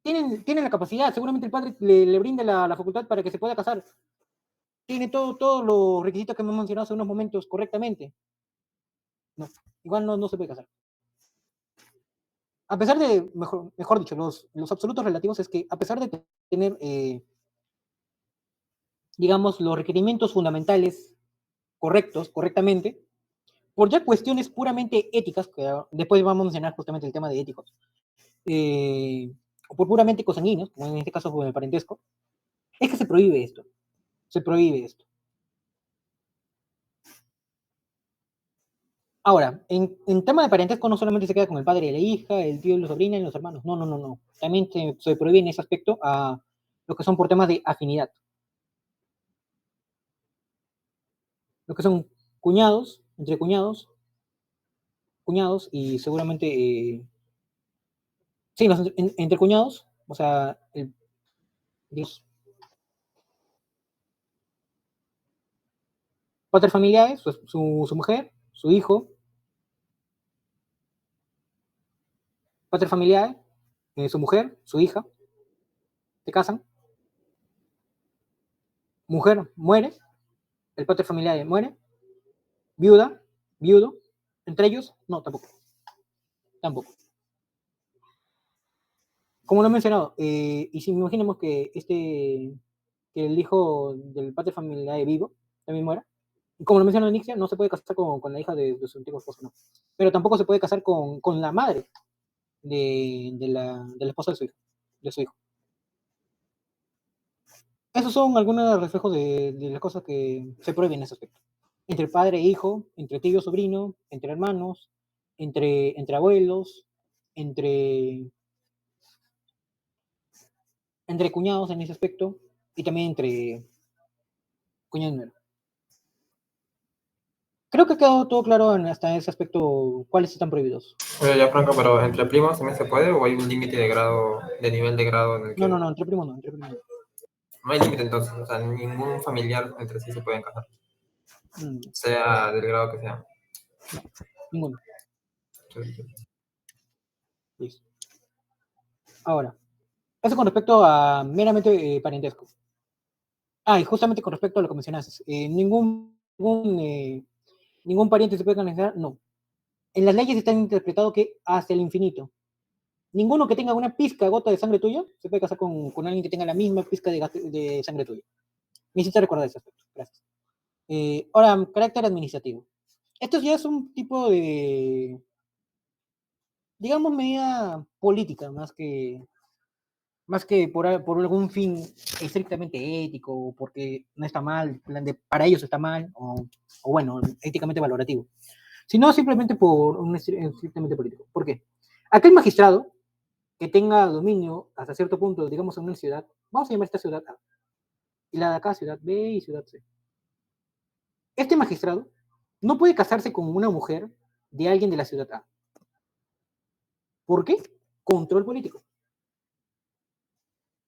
Tienen la capacidad, seguramente el padre le brinda la facultad para que se pueda casar. Tiene todos los requisitos que hemos mencionado hace unos momentos correctamente. No, igual no se puede casar. A pesar de, mejor dicho, los absolutos relativos es que a pesar de tener, digamos, los requerimientos fundamentales correctamente, por ya cuestiones puramente éticas, que después vamos a mencionar justamente el tema de éticos, o por puramente cosanguíneos, como en este caso con el parentesco, es que se prohíbe esto. Se prohíbe esto. Ahora, en tema de parentesco no solamente se queda con el padre y la hija, el tío y la sobrina y los hermanos. No. También se prohíbe en ese aspecto a lo que son por temas de afinidad. Lo que son cuñados, entre cuñados y seguramente, sí, entre cuñados, o sea, Dios, paterfamiliares, su mujer, su hijo, paterfamiliares, su mujer, su hija, se casan, mujer muere, el paterfamiliar muere, viuda, viudo, entre ellos, no, tampoco. Como lo he mencionado, y si imaginemos que que el hijo del paterfamiliar vivo también muera, y como lo mencionó Nixia, no se puede casar con la hija de su antiguo esposo, no. Pero tampoco se puede casar con la madre de la esposa de su hijo. Esos son algunos reflejos de las cosas que se prohíben en ese aspecto. Entre padre e hijo, entre tío y sobrino, entre hermanos, entre abuelos, entre cuñados en ese aspecto, y también entre cuñado y nuero. Creo que ha quedado todo claro hasta ese aspecto cuáles están prohibidos. Oye, ya Franco, pero ¿entre primos también se puede o hay un límite de grado, de nivel de grado en el que... No, entre primos no. No hay límite entonces, o sea, ningún familiar entre sí se pueden casar, sea del grado que sea. No, ninguno. Entonces, Listo. Ahora, eso con respecto a meramente parentesco. Y justamente con respecto a lo que mencionaste, ningún pariente se puede canalizar, no. En las leyes está interpretado que hasta el infinito. Ninguno que tenga una pizca, gota de sangre tuya, se puede casar con alguien que tenga la misma pizca de sangre tuya. Necesito recordar ese aspecto. Gracias. Ahora, carácter administrativo. Esto ya es un tipo de, digamos, medida política, más que por algún fin estrictamente ético, porque no está mal, para ellos está mal, o bueno, éticamente valorativo, sino simplemente por un estrictamente político. ¿Por qué? Aquel magistrado que tenga dominio hasta cierto punto, digamos, en una ciudad, vamos a llamar esta ciudad A, y la de acá ciudad B y ciudad C. Este magistrado no puede casarse con una mujer de alguien de la ciudad A. ¿Por qué? Control político.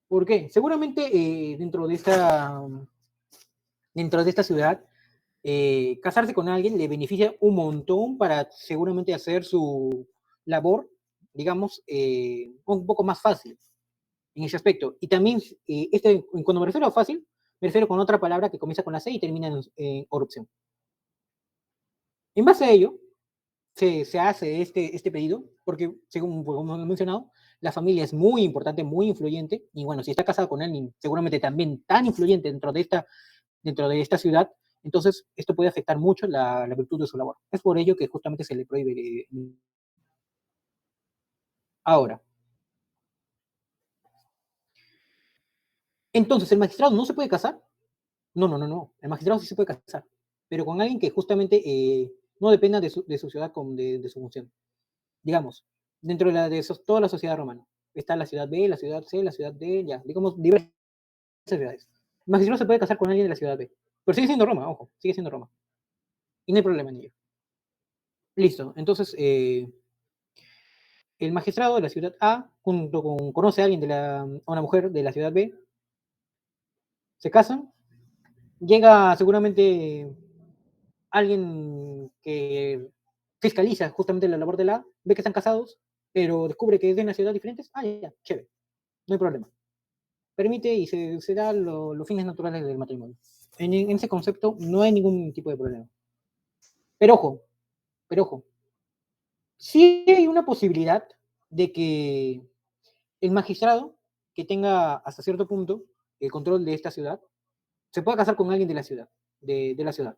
¿Por qué? Seguramente dentro de esta ciudad, casarse con alguien le beneficia un montón para seguramente hacer su labor, digamos, un poco más fácil en ese aspecto. Y también, cuando me refiero a fácil, me refiero con otra palabra que comienza con la C y termina en corrupción. En base a ello, se hace este pedido, porque, según como he mencionado, la familia es muy importante, muy influyente, y bueno, si está casado con alguien seguramente también tan influyente dentro de esta ciudad, entonces esto puede afectar mucho la virtud de su labor. Es por ello que justamente se le prohíbe. Ahora, entonces, ¿el magistrado no se puede casar? No. El magistrado sí se puede casar, pero con alguien que justamente no dependa de su ciudad, de su función. Digamos, dentro de toda la sociedad romana. Está la ciudad B, la ciudad C, la ciudad D, ya, digamos, diversas ciudades. El magistrado se puede casar con alguien de la ciudad B, pero sigue siendo Roma, ojo, sigue siendo Roma. Y no hay problema en ello. Listo. Entonces, el magistrado de la ciudad A, junto con, conoce a alguien a una mujer de la ciudad B, se casan, llega seguramente alguien que fiscaliza justamente la labor de la A, ve que están casados, pero descubre que es de una ciudad diferentes, ya, chévere, no hay problema. Permite y se da los fines naturales del matrimonio. En ese concepto no hay ningún tipo de problema. Pero ojo, sí hay una posibilidad de que el magistrado que tenga hasta cierto punto el control de esta ciudad se pueda casar con alguien de la ciudad, de la ciudad.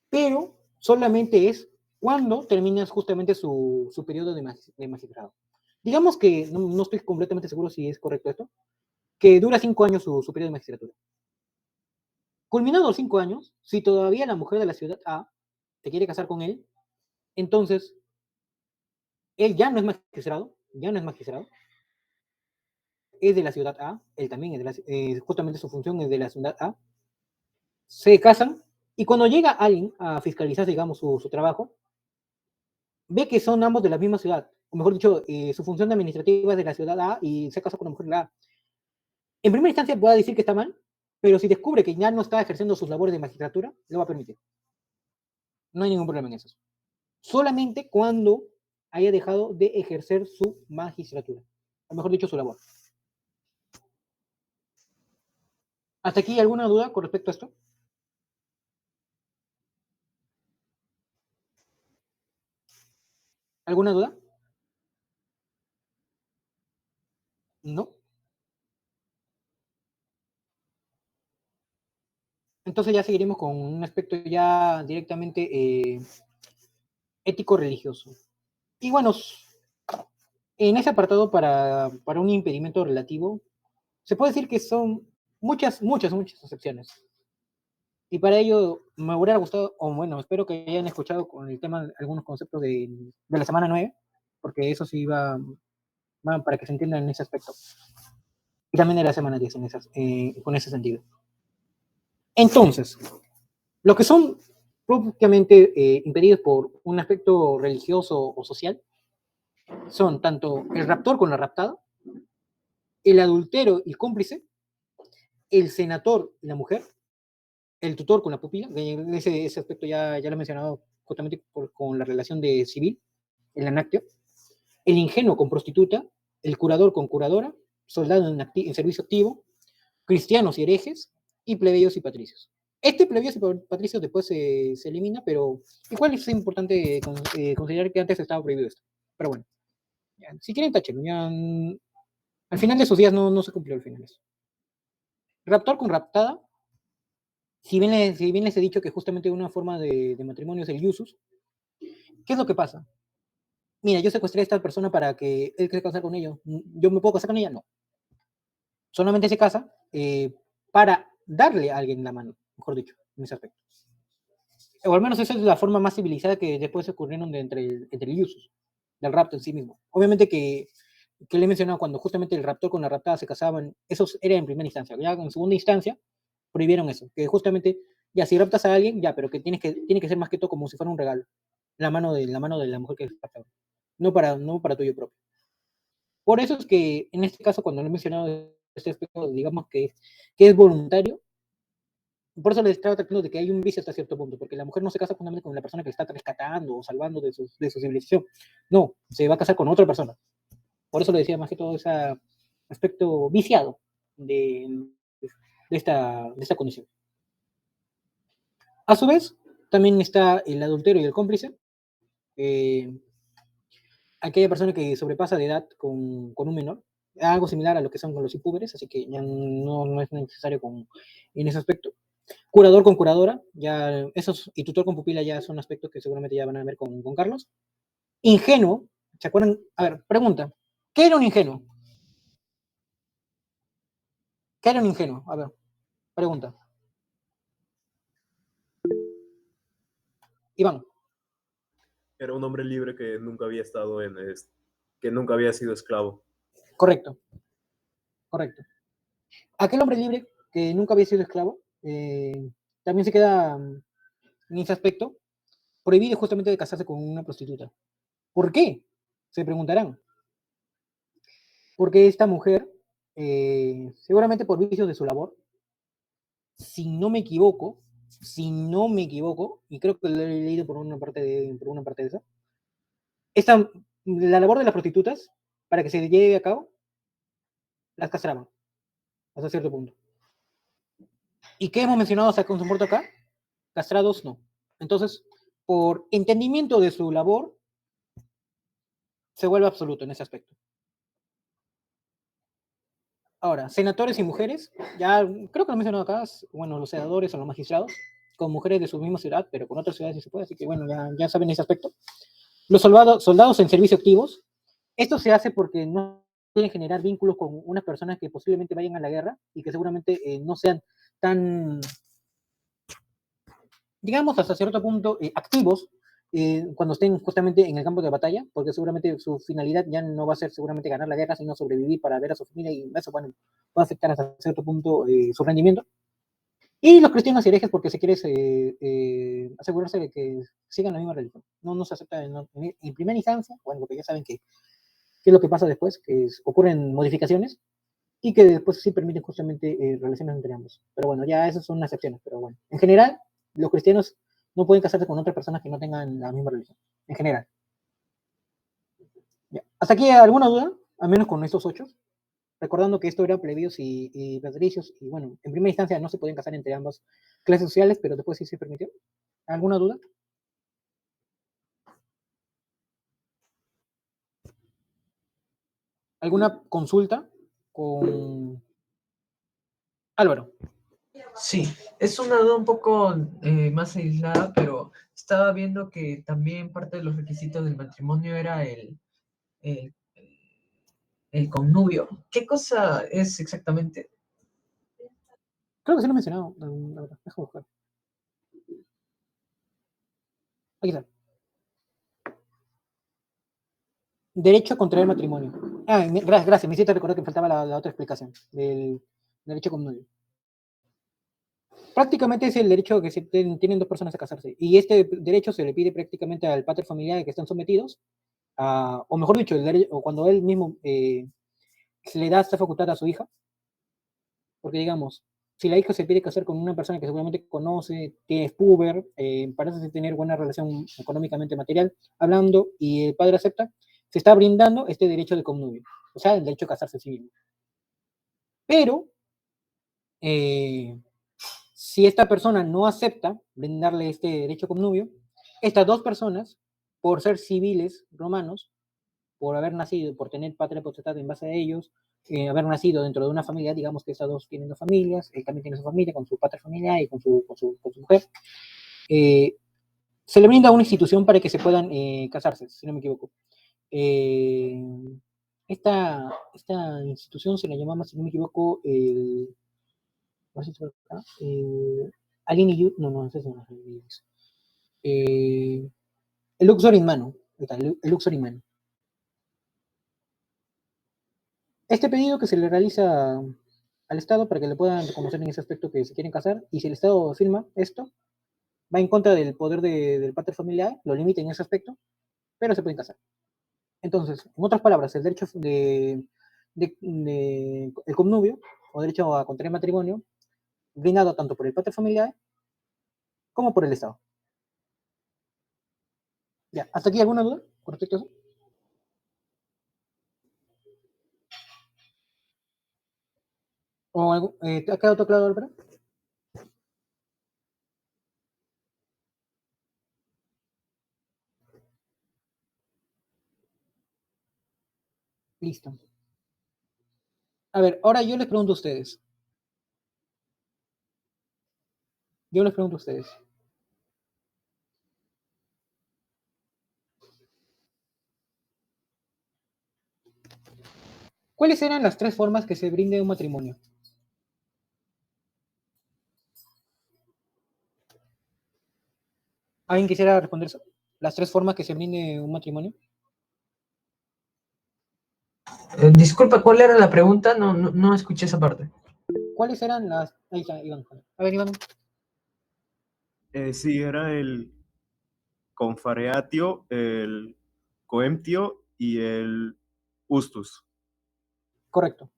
Pero solamente es cuando terminas justamente su periodo de magistrado. Digamos que, no estoy completamente seguro si es correcto esto, que dura 5 años su periodo de magistratura. Culminados los 5 años, si todavía la mujer de la ciudad A se quiere casar con él, entonces él ya no es magistrado, es de la ciudad A, él también es de justamente su función es de la ciudad A, se casan, y cuando llega alguien a fiscalizar, digamos, su trabajo, ve que son ambos de la misma ciudad, o mejor dicho, su función administrativa es de la ciudad A y se casa con una mujer de la A. En primera instancia puede decir que está mal, pero si descubre que ya no está ejerciendo sus labores de magistratura, lo va a permitir. No hay ningún problema en eso. Solamente cuando haya dejado de ejercer su magistratura, o mejor dicho, su labor. ¿Hasta aquí alguna duda con respecto a esto? ¿Alguna duda? ¿No? Entonces ya seguiremos con un aspecto ya directamente ético-religioso. Y bueno, en ese apartado para un impedimento relativo, se puede decir que son muchas excepciones. Y para ello me hubiera gustado, o bueno, espero que hayan escuchado con el tema de algunos conceptos de la semana 9, porque eso sí va para que se entienda en ese aspecto. Y también de la semana 10 con ese sentido. Entonces, lo que son propiamente impedidos por un aspecto religioso o social son tanto el raptor con la raptada, el adultero y el cómplice, el senator y la mujer, el tutor con la pupila, ese aspecto ya lo he mencionado justamente con la relación de civil, el anactio, el ingenuo con prostituta, el curador con curadora, soldado en servicio activo, cristianos y herejes, y plebeyos y patricios. Este plebeyos y patricios después se elimina, pero igual es importante considerar que antes estaba prohibido esto. Pero bueno, ya, si quieren tachen, ya, al final de sus días no se cumplió el final eso. Raptor con raptada, si bien les he dicho que justamente una forma de matrimonio es el iusus, ¿qué es lo que pasa? Mira, yo secuestré a esta persona para que él se casar con ella. ¿Yo me puedo casar con ella? No. Solamente se casa para darle a alguien la mano, mejor dicho, en ese aspecto. O al menos esa es la forma más civilizada que después se ocurrieron entre el iusus, del rapto en sí mismo. Obviamente que le he mencionado cuando justamente el raptor con la raptada se casaban, eso era en primera instancia. Ya en segunda instancia prohibieron eso, que justamente, ya si raptas a alguien, ya, pero que tiene que ser más que todo como si fuera un regalo, la mano de la mujer que raptaba, no para tuyo propio. Por eso es que en este caso, cuando lo he mencionado este aspecto, digamos que es voluntario, por eso les estaba tratando de que hay un vicio hasta cierto punto, porque la mujer no se casa justamente con la persona que está rescatando o salvando de su civilización. No, se va a casar con otra persona. Por eso le decía más que todo ese aspecto viciado de esta condición. A su vez, también está el adulterio y el cómplice. Aquella persona que sobrepasa de edad con un menor, algo similar a lo que son con los impúberes, así que ya no es necesario en ese aspecto. Curador con curadora, ya esos, y tutor con pupila ya son aspectos que seguramente ya van a ver con Carlos. Ingenuo, ¿se acuerdan? A ver, pregunta, ¿qué era un ingenuo? ¿Qué era un ingenuo? A ver, pregunta. Iván. Era un hombre libre que nunca había estado que nunca había sido esclavo. Correcto. Aquel hombre libre que nunca había sido esclavo, también se queda en ese aspecto, prohíbe justamente de casarse con una prostituta. ¿Por qué? Se preguntarán. Porque esta mujer, seguramente por vicios de su labor, si no me equivoco, y creo que lo he leído por una parte de eso, la labor de las prostitutas, para que se lleve a cabo, las castraban, hasta cierto punto. ¿Y qué hemos mencionado hasta con su muerto acá? Castrados no. Entonces, por entendimiento de su labor, se vuelve absoluto en ese aspecto. Ahora, senadores y mujeres, ya creo que lo he mencionado acá, bueno, los senadores o los magistrados, con mujeres de su misma ciudad, pero con otras ciudades sí se puede, así que bueno, ya saben ese aspecto. Los soldados en servicio activos, esto se hace porque no quieren generar vínculos con unas personas que posiblemente vayan a la guerra y que seguramente no sean tan, digamos, hasta cierto punto activos cuando estén justamente en el campo de batalla, porque seguramente su finalidad ya no va a ser seguramente ganar la guerra, sino sobrevivir para ver a su familia, y eso, bueno, va a afectar hasta cierto punto su rendimiento. Y los cristianos y herejes porque se quiere asegurarse de que sigan la misma religión. No se acepta en primera instancia, bueno, porque ya saben qué es lo que pasa después, que ocurren modificaciones y que después sí permiten justamente relaciones entre ambos. Pero bueno, ya esas son unas excepciones, pero bueno. En general, los cristianos no pueden casarse con otras personas que no tengan la misma religión, en general. Ya. ¿Hasta aquí alguna duda? Al menos con estos 8. Recordando que esto era plebeyos y patricios, y bueno, en primera instancia no se podían casar entre ambas clases sociales, pero después sí se permitió. ¿Alguna duda? ¿Alguna consulta con Álvaro? Sí, es una duda un poco más aislada, pero estaba viendo que también parte de los requisitos del matrimonio era el, el connubio. ¿Qué cosa es exactamente? Creo que sí lo he mencionado, la verdad. Déjame buscar. Aquí está. Derecho a contraer matrimonio. Gracias, me hiciste recordar que me faltaba la otra explicación del derecho connubio. Prácticamente es el derecho que tienen dos personas a casarse, y este derecho se le pide prácticamente al pater familiar que están sometidos, o mejor dicho, o cuando él mismo se le da esta facultad a su hija, porque digamos, si la hija se pide casar con una persona que seguramente conoce, que es puber, parece tener buena relación económicamente material hablando, y el padre acepta, se está brindando este derecho de connubio, o sea, el derecho a casarse civil. Pero, si esta persona no acepta brindarle este derecho connubio, estas dos personas, por ser civiles romanos, por haber nacido, por tener patria potestad en base a ellos, haber nacido dentro de una familia, digamos que estas dos tienen dos familias, él también tiene su familia, con su patria familiar y con su mujer, se le brinda una institución para que se puedan casarse, si no me equivoco. Esta institución se la llamaba, si no me equivoco, Alini, no, ese no es el Luxor in Mano, el Luxor in Mano. Este pedido que se le realiza al Estado para que le puedan reconocer en ese aspecto que se quieren casar, y si el Estado firma esto, va en contra del poder del pater familiar, lo limita en ese aspecto, pero se pueden casar. Entonces, en otras palabras, el derecho el connubio, o derecho a contraer matrimonio, brindado tanto por el pater familiar como por el Estado. Ya, ¿hasta aquí alguna duda con respecto a eso? ¿O algo, ¿te ha quedado todo claro, Álvaro? Listo. A ver, ahora yo les pregunto a ustedes. ¿Cuáles eran las 3 formas que se brinde un matrimonio? ¿Alguien quisiera responder eso? ¿Las 3 formas que se brinde un matrimonio? Disculpa, ¿cuál era la pregunta? No escuché esa parte. ¿Cuáles eran las...? Ahí está, Iván. A ver, Iván. Sí, era el confareatio, el coemptio y el ustus. Correcto.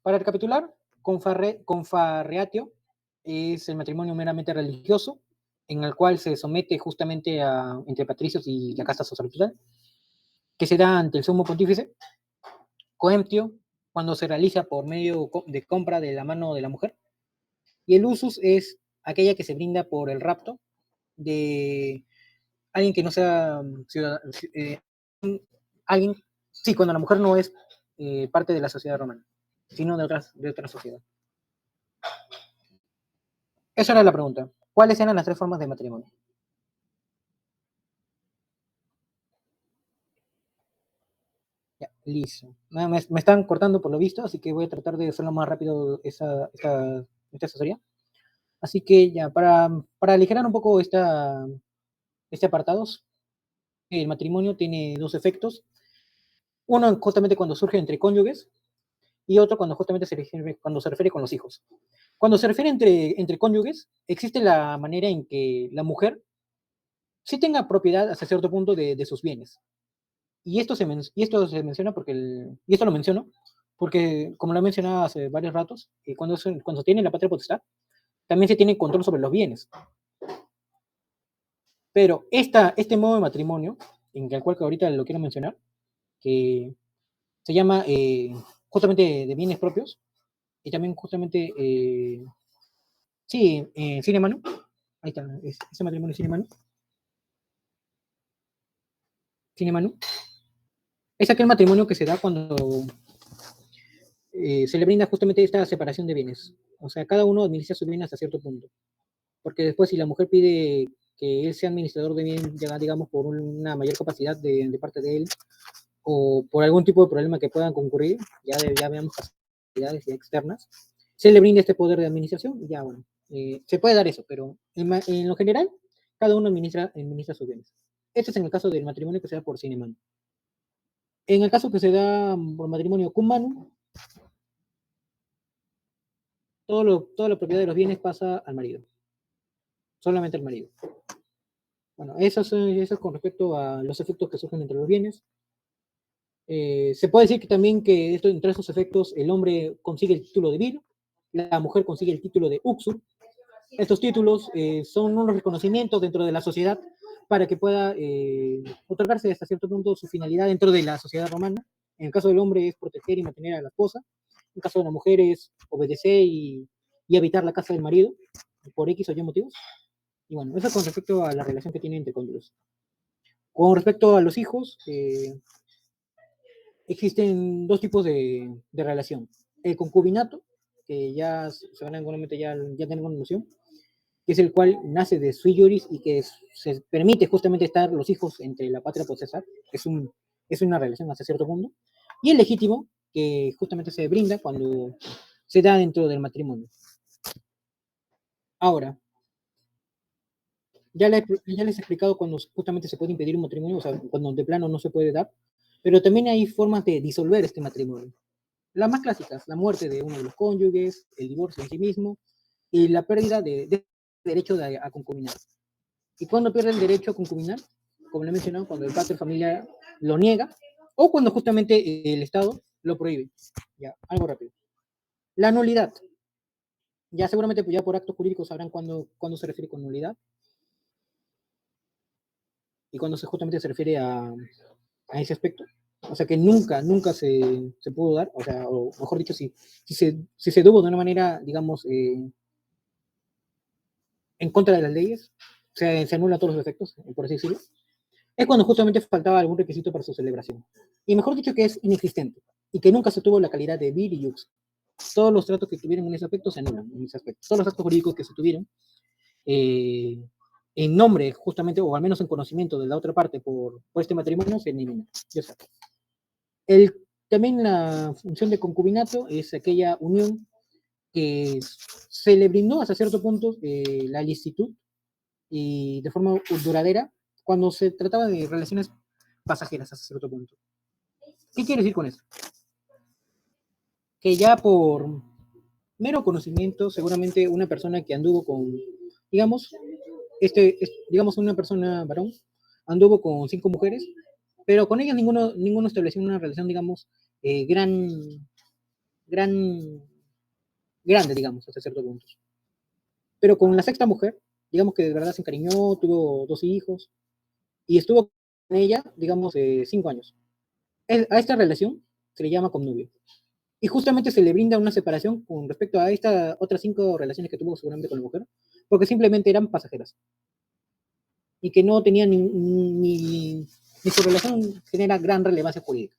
Para recapitular, confarreatio es el matrimonio meramente religioso, en el cual se somete justamente entre patricios y la casta sacerdotal, que se da ante el sumo pontífice. Coemptio, cuando se realiza por medio de compra de la mano de la mujer. Y el usus es aquella que se brinda por el rapto de alguien que no sea ciudadano, alguien, sí, cuando la mujer no es parte de la sociedad romana, sino de otra sociedad. Esa era la pregunta. ¿Cuáles eran las 3 formas de matrimonio? Ya, listo. Me están cortando por lo visto, así que voy a tratar de hacerlo más rápido esta asesoría. Así que ya, para aligerar un poco este apartado, el matrimonio tiene 2 efectos. Uno justamente cuando surge entre cónyuges y otro cuando justamente cuando se refiere con los hijos. Cuando se refiere entre cónyuges, existe la manera en que la mujer sí tenga propiedad hasta cierto punto de sus bienes. Y esto se menciona y esto lo menciono porque, como lo he mencionado hace varios ratos, cuando se tiene la patria potestad, también se tiene control sobre los bienes. Pero este modo de matrimonio, en el cual ahorita lo quiero mencionar, que se llama justamente de bienes propios, y también justamente, sí, sine manu, ahí está, ese matrimonio sine manu, es aquel matrimonio que se da cuando se le brinda justamente esta separación de bienes. O sea, cada uno administra sus bienes hasta cierto punto. Porque después, si la mujer pide que él sea administrador de bienes, digamos, por una mayor capacidad de parte de él, o por algún tipo de problema que puedan concurrir, ya veamos capacidades externas, se le brinda este poder de administración, y ya bueno, se puede dar eso, pero en lo general, cada uno administra sus bienes. Este es en el caso del matrimonio que se da por sine manu. En el caso que se da por matrimonio cum manu, toda la propiedad de los bienes pasa al marido, solamente al marido. Bueno, eso es con respecto a los efectos que surgen entre los bienes. Se puede decir que también que entre estos efectos el hombre consigue el título de vir, la mujer consigue el título de uxu. Estos títulos son unos reconocimientos dentro de la sociedad para que pueda otorgarse hasta cierto punto su finalidad dentro de la sociedad romana. En el caso del hombre es proteger y mantener a la esposa. En el caso de la mujer es obedecer y habitar la casa del marido por X o Y motivos. Y bueno, eso con respecto a la relación que tiene entre cónyuges. Con respecto a los hijos, existen 2 tipos de relación. El concubinato, que ya seguramente ya tenemos noción, que es el cual nace de sui juris y que se permite justamente estar los hijos entre la patria potestad, es una relación hasta cierto punto. Y el legítimo, que justamente se brinda cuando se da dentro del matrimonio. Ahora, ya les he explicado cuando justamente se puede impedir un matrimonio, o sea, cuando de plano no se puede dar, pero también hay formas de disolver este matrimonio. Las más clásicas, la muerte de uno de los cónyuges, el divorcio en sí mismo, y la pérdida de derecho a concubinar. ¿Y cuándo pierde el derecho a concubinar? Como le he mencionado, cuando el padre familiar lo niega, o cuando justamente el Estado lo prohíbe. Ya, algo rápido. La nulidad. Ya seguramente ya por actos jurídicos sabrán cuándo se refiere con nulidad. Y cuando justamente se refiere a ese aspecto. O sea que nunca se pudo dar, o sea, o mejor dicho, si se tuvo de una manera, digamos, en contra de las leyes, se anulan todos los efectos, por así decirlo, es cuando justamente faltaba algún requisito para su celebración. Y mejor dicho que es inexistente, y que nunca se tuvo la calidad de vir y jux. Todos los tratos que tuvieron en ese aspecto se anulan, en ese aspecto. Todos los actos jurídicos que se tuvieron, en nombre justamente, o al menos en conocimiento de la otra parte por este matrimonio, se eliminan. También la función de concubinato es aquella unión que se le brindó hasta cierto punto la licitud y de forma duradera cuando se trataba de relaciones pasajeras hasta cierto punto. ¿Qué quiere decir con eso? Que ya por mero conocimiento, seguramente una persona que anduvo con, digamos, digamos, una persona varón, anduvo con 5 mujeres, pero con ellas ninguno estableció una relación, digamos, grande, digamos, hasta cierto punto. Pero con la sexta mujer, digamos que de verdad se encariñó, tuvo 2 hijos, y estuvo con ella, digamos, 5 años. A esta relación se le llama connubio. Y justamente se le brinda una separación con respecto a estas otras 5 relaciones que tuvo seguramente con la mujer, porque simplemente eran pasajeras. Y que no tenían ni su relación genera gran relevancia jurídica.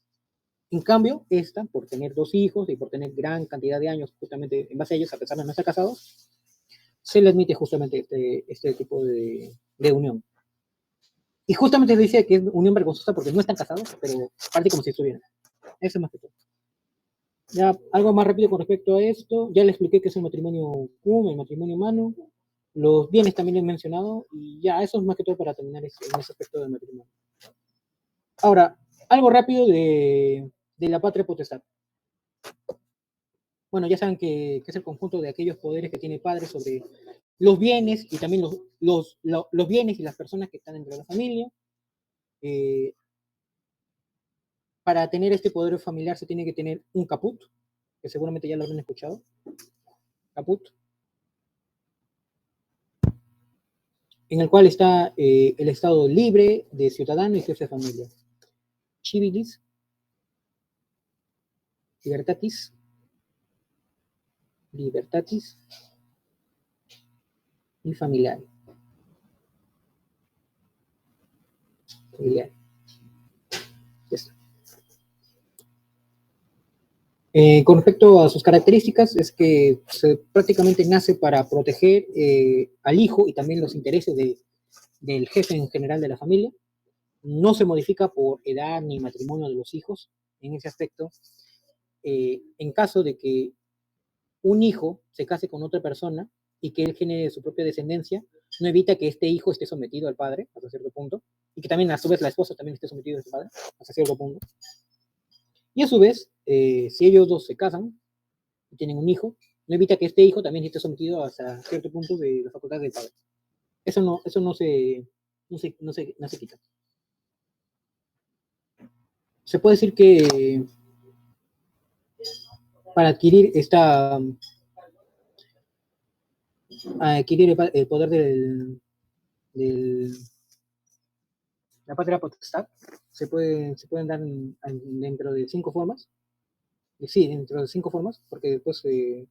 En cambio, esta, por tener 2 hijos y por tener gran cantidad de años justamente en base a ellos, a pesar de no estar casados, se le admite justamente este tipo de unión. Y justamente se dice que es unión vergonzosa porque no están casados, pero parece como si estuvieran. Eso es más que todo. Ya algo más rápido con respecto a esto. Ya le expliqué que es el matrimonio cum, el matrimonio humano. Los bienes también les he mencionado. Y ya, eso es más que todo para terminar en ese aspecto del matrimonio. Ahora, algo rápido de la patria potestad. Bueno, ya saben que es el conjunto de aquellos poderes que tiene el padre sobre los bienes y también los bienes y las personas que están dentro de la familia. Para tener este poder familiar se tiene que tener un caput, que seguramente ya lo habrán escuchado. Caput. En el cual está el Estado libre de ciudadano y jefe de familia. Civilis, libertatis, y familiar. Con respecto a sus características, es que prácticamente nace para proteger al hijo y también los intereses del jefe en general de la familia. No se modifica por edad ni matrimonio de los hijos en ese aspecto. En caso de que un hijo se case con otra persona y que él genere su propia descendencia, no evita que este hijo esté sometido al padre hasta cierto punto, y que también a su vez la esposa también esté sometida a su padre hasta cierto punto. Y a su vez, si ellos dos se casan y tienen un hijo, no evita que este hijo también esté sometido hasta cierto punto de las facultades del padre. Eso no se quita. Se puede decir que para adquirir el poder la patria potestad se pueden dar dentro de 5 formas. Sí, dentro de 5 formas, porque después se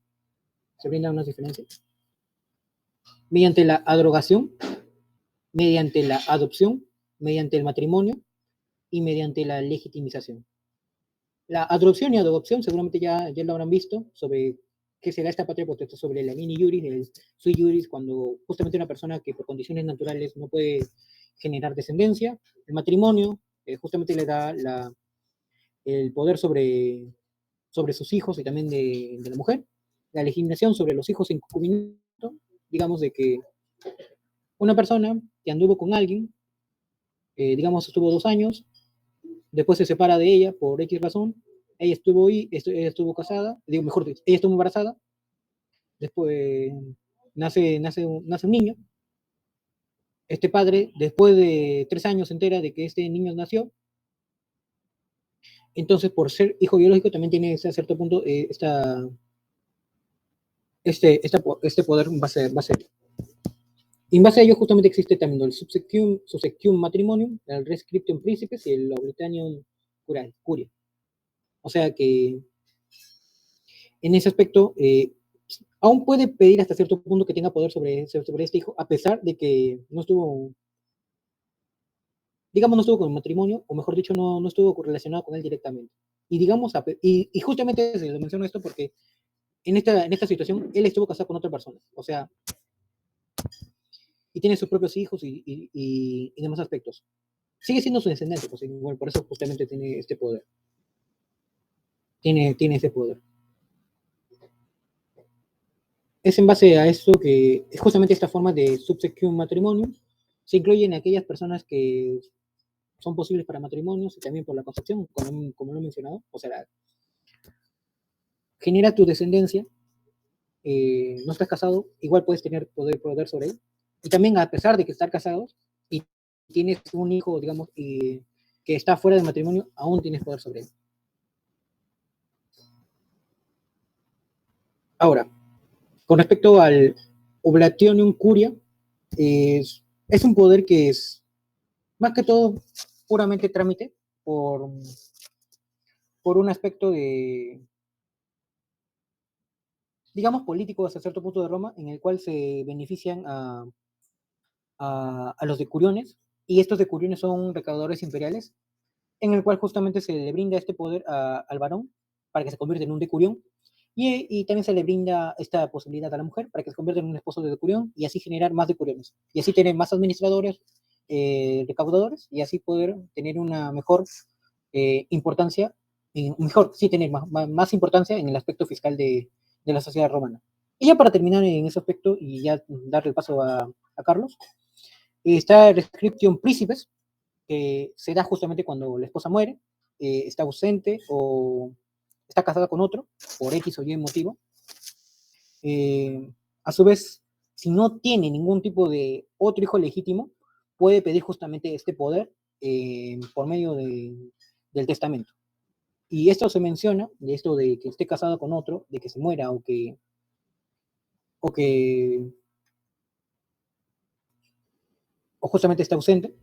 brindan unas diferencias. Mediante la adrogación, mediante la adopción, mediante el matrimonio y mediante la legitimización. La adopción y adopción seguramente ya lo habrán visto sobre qué será esta patria potestad, sobre la mini juris, el sui juris, cuando justamente una persona que por condiciones naturales no puede generar descendencia. El matrimonio justamente le da el poder sobre sus hijos y también de la mujer. La legitimación sobre los hijos en concubinato, digamos de que una persona que anduvo con alguien, digamos estuvo 2 años, después se separa de ella por X razón, ella estuvo casada, digo mejor dicho, ella estuvo embarazada, después nace un niño, este padre después de 3 años se entera de que este niño nació, entonces por ser hijo biológico también tiene a cierto punto este poder va a ser. En base a ello justamente existe también el subsectium matrimonium, el res scriptum principes y el obritanium curia. O sea que en ese aspecto aún puede pedir hasta cierto punto que tenga poder sobre este hijo, a pesar de que no estuvo con el matrimonio, o mejor dicho, no estuvo relacionado con él directamente. Y digamos, y justamente se lo menciono esto porque en esta situación él estuvo casado con otra persona, o sea, y tiene sus propios hijos y demás aspectos. Sigue siendo su descendencia, pues, igual, por eso justamente tiene este poder. Tiene ese poder. Es en base a esto que justamente esta forma de subsequium matrimonium se incluyen aquellas personas que son posibles para matrimonios y también por la concepción, como lo he mencionado. O sea, genera tu descendencia, no estás casado, igual puedes tener poder sobre él. Y también a pesar de que estar casados y tienes un hijo, digamos, que está fuera del matrimonio, aún tienes poder sobre él. Ahora, con respecto al Oblationium Curia, es un poder que es más que todo puramente trámite por un aspecto de, digamos, político hasta cierto punto de Roma, en el cual se benefician a los decuriones, y estos decuriones son recaudadores imperiales, en el cual justamente se le brinda este poder al varón para que se convierta en un decurión, y también se le brinda esta posibilidad a la mujer para que se convierta en un esposo de decurión, y así generar más decuriones, y así tener más administradores, recaudadores, y así poder tener una mejor importancia, mejor, sí, tener más importancia en el aspecto fiscal de la sociedad romana. Y ya para terminar en ese aspecto y ya darle el paso a Carlos, está el Rescription Principes, que se da justamente cuando la esposa muere, está ausente o está casada con otro, por X o Y motivo. A su vez, si no tiene ningún tipo de otro hijo legítimo, puede pedir justamente este poder por medio del testamento. Y esto se menciona, de esto de que esté casado con otro, de que se muera o que justamente está ausente,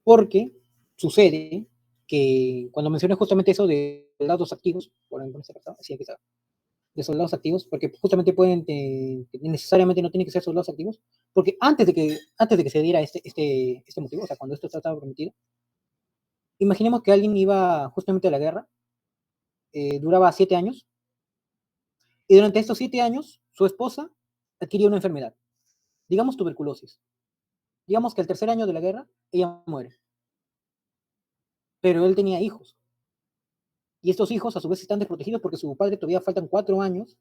porque sucede que cuando mencioné justamente eso de soldados activos, por ejemplo, de soldados activos, porque justamente pueden, necesariamente no tienen que ser soldados activos, porque antes de que se diera este motivo, o sea, cuando esto estaba permitido, imaginemos que alguien iba justamente a la guerra, duraba 7 años, y durante estos 7 años, su esposa adquirió una enfermedad, digamos tuberculosis. Digamos que al tercer año de la guerra, ella muere. Pero él tenía hijos. Y estos hijos, a su vez, están desprotegidos porque su padre todavía faltan 4 años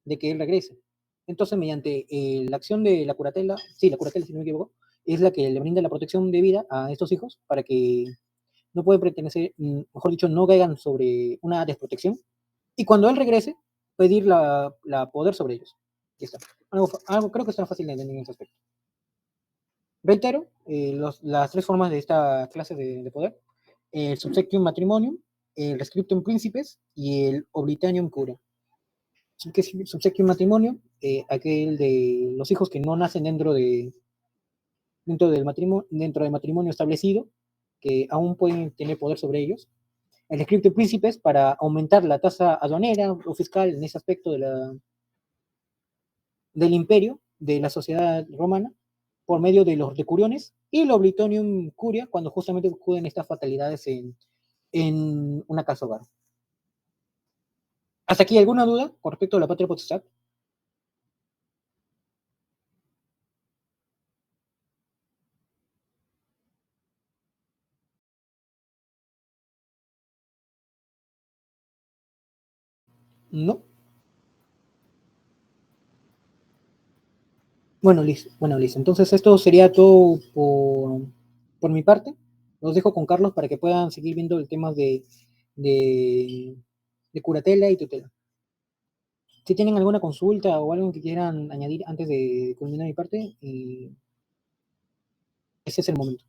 de que él regrese. Entonces, mediante la acción de la curatela, sí, la curatela, si no me equivoco, es la que le brinda la protección de vida a estos hijos para que no pueden pertenecer, mejor dicho, no caigan sobre una desprotección. Y cuando él regrese, pedir la poder sobre ellos. Y está. Algo creo que está fácil de entender en ese aspecto. Reitero, las 3 formas de esta clase de poder: el subsequium matrimonium, el rescriptum principes y el oblitanium cura. Subsequium matrimonio, aquel de los hijos que no nacen dentro del matrimonio establecido, que aún pueden tener poder sobre ellos. El rescriptum principes, para aumentar la tasa aduanera o fiscal en ese aspecto del imperio, de la sociedad romana, por medio de los decuriones, y el oblitonium curia, cuando justamente ocurren estas fatalidades en una casa hogar. ¿Hasta aquí alguna duda con respecto a la patria potestad? No. Bueno, listo. Entonces esto sería todo por mi parte. Los dejo con Carlos para que puedan seguir viendo el tema de curatela y tutela. Si tienen alguna consulta o algo que quieran añadir antes de culminar mi parte, ese es el momento.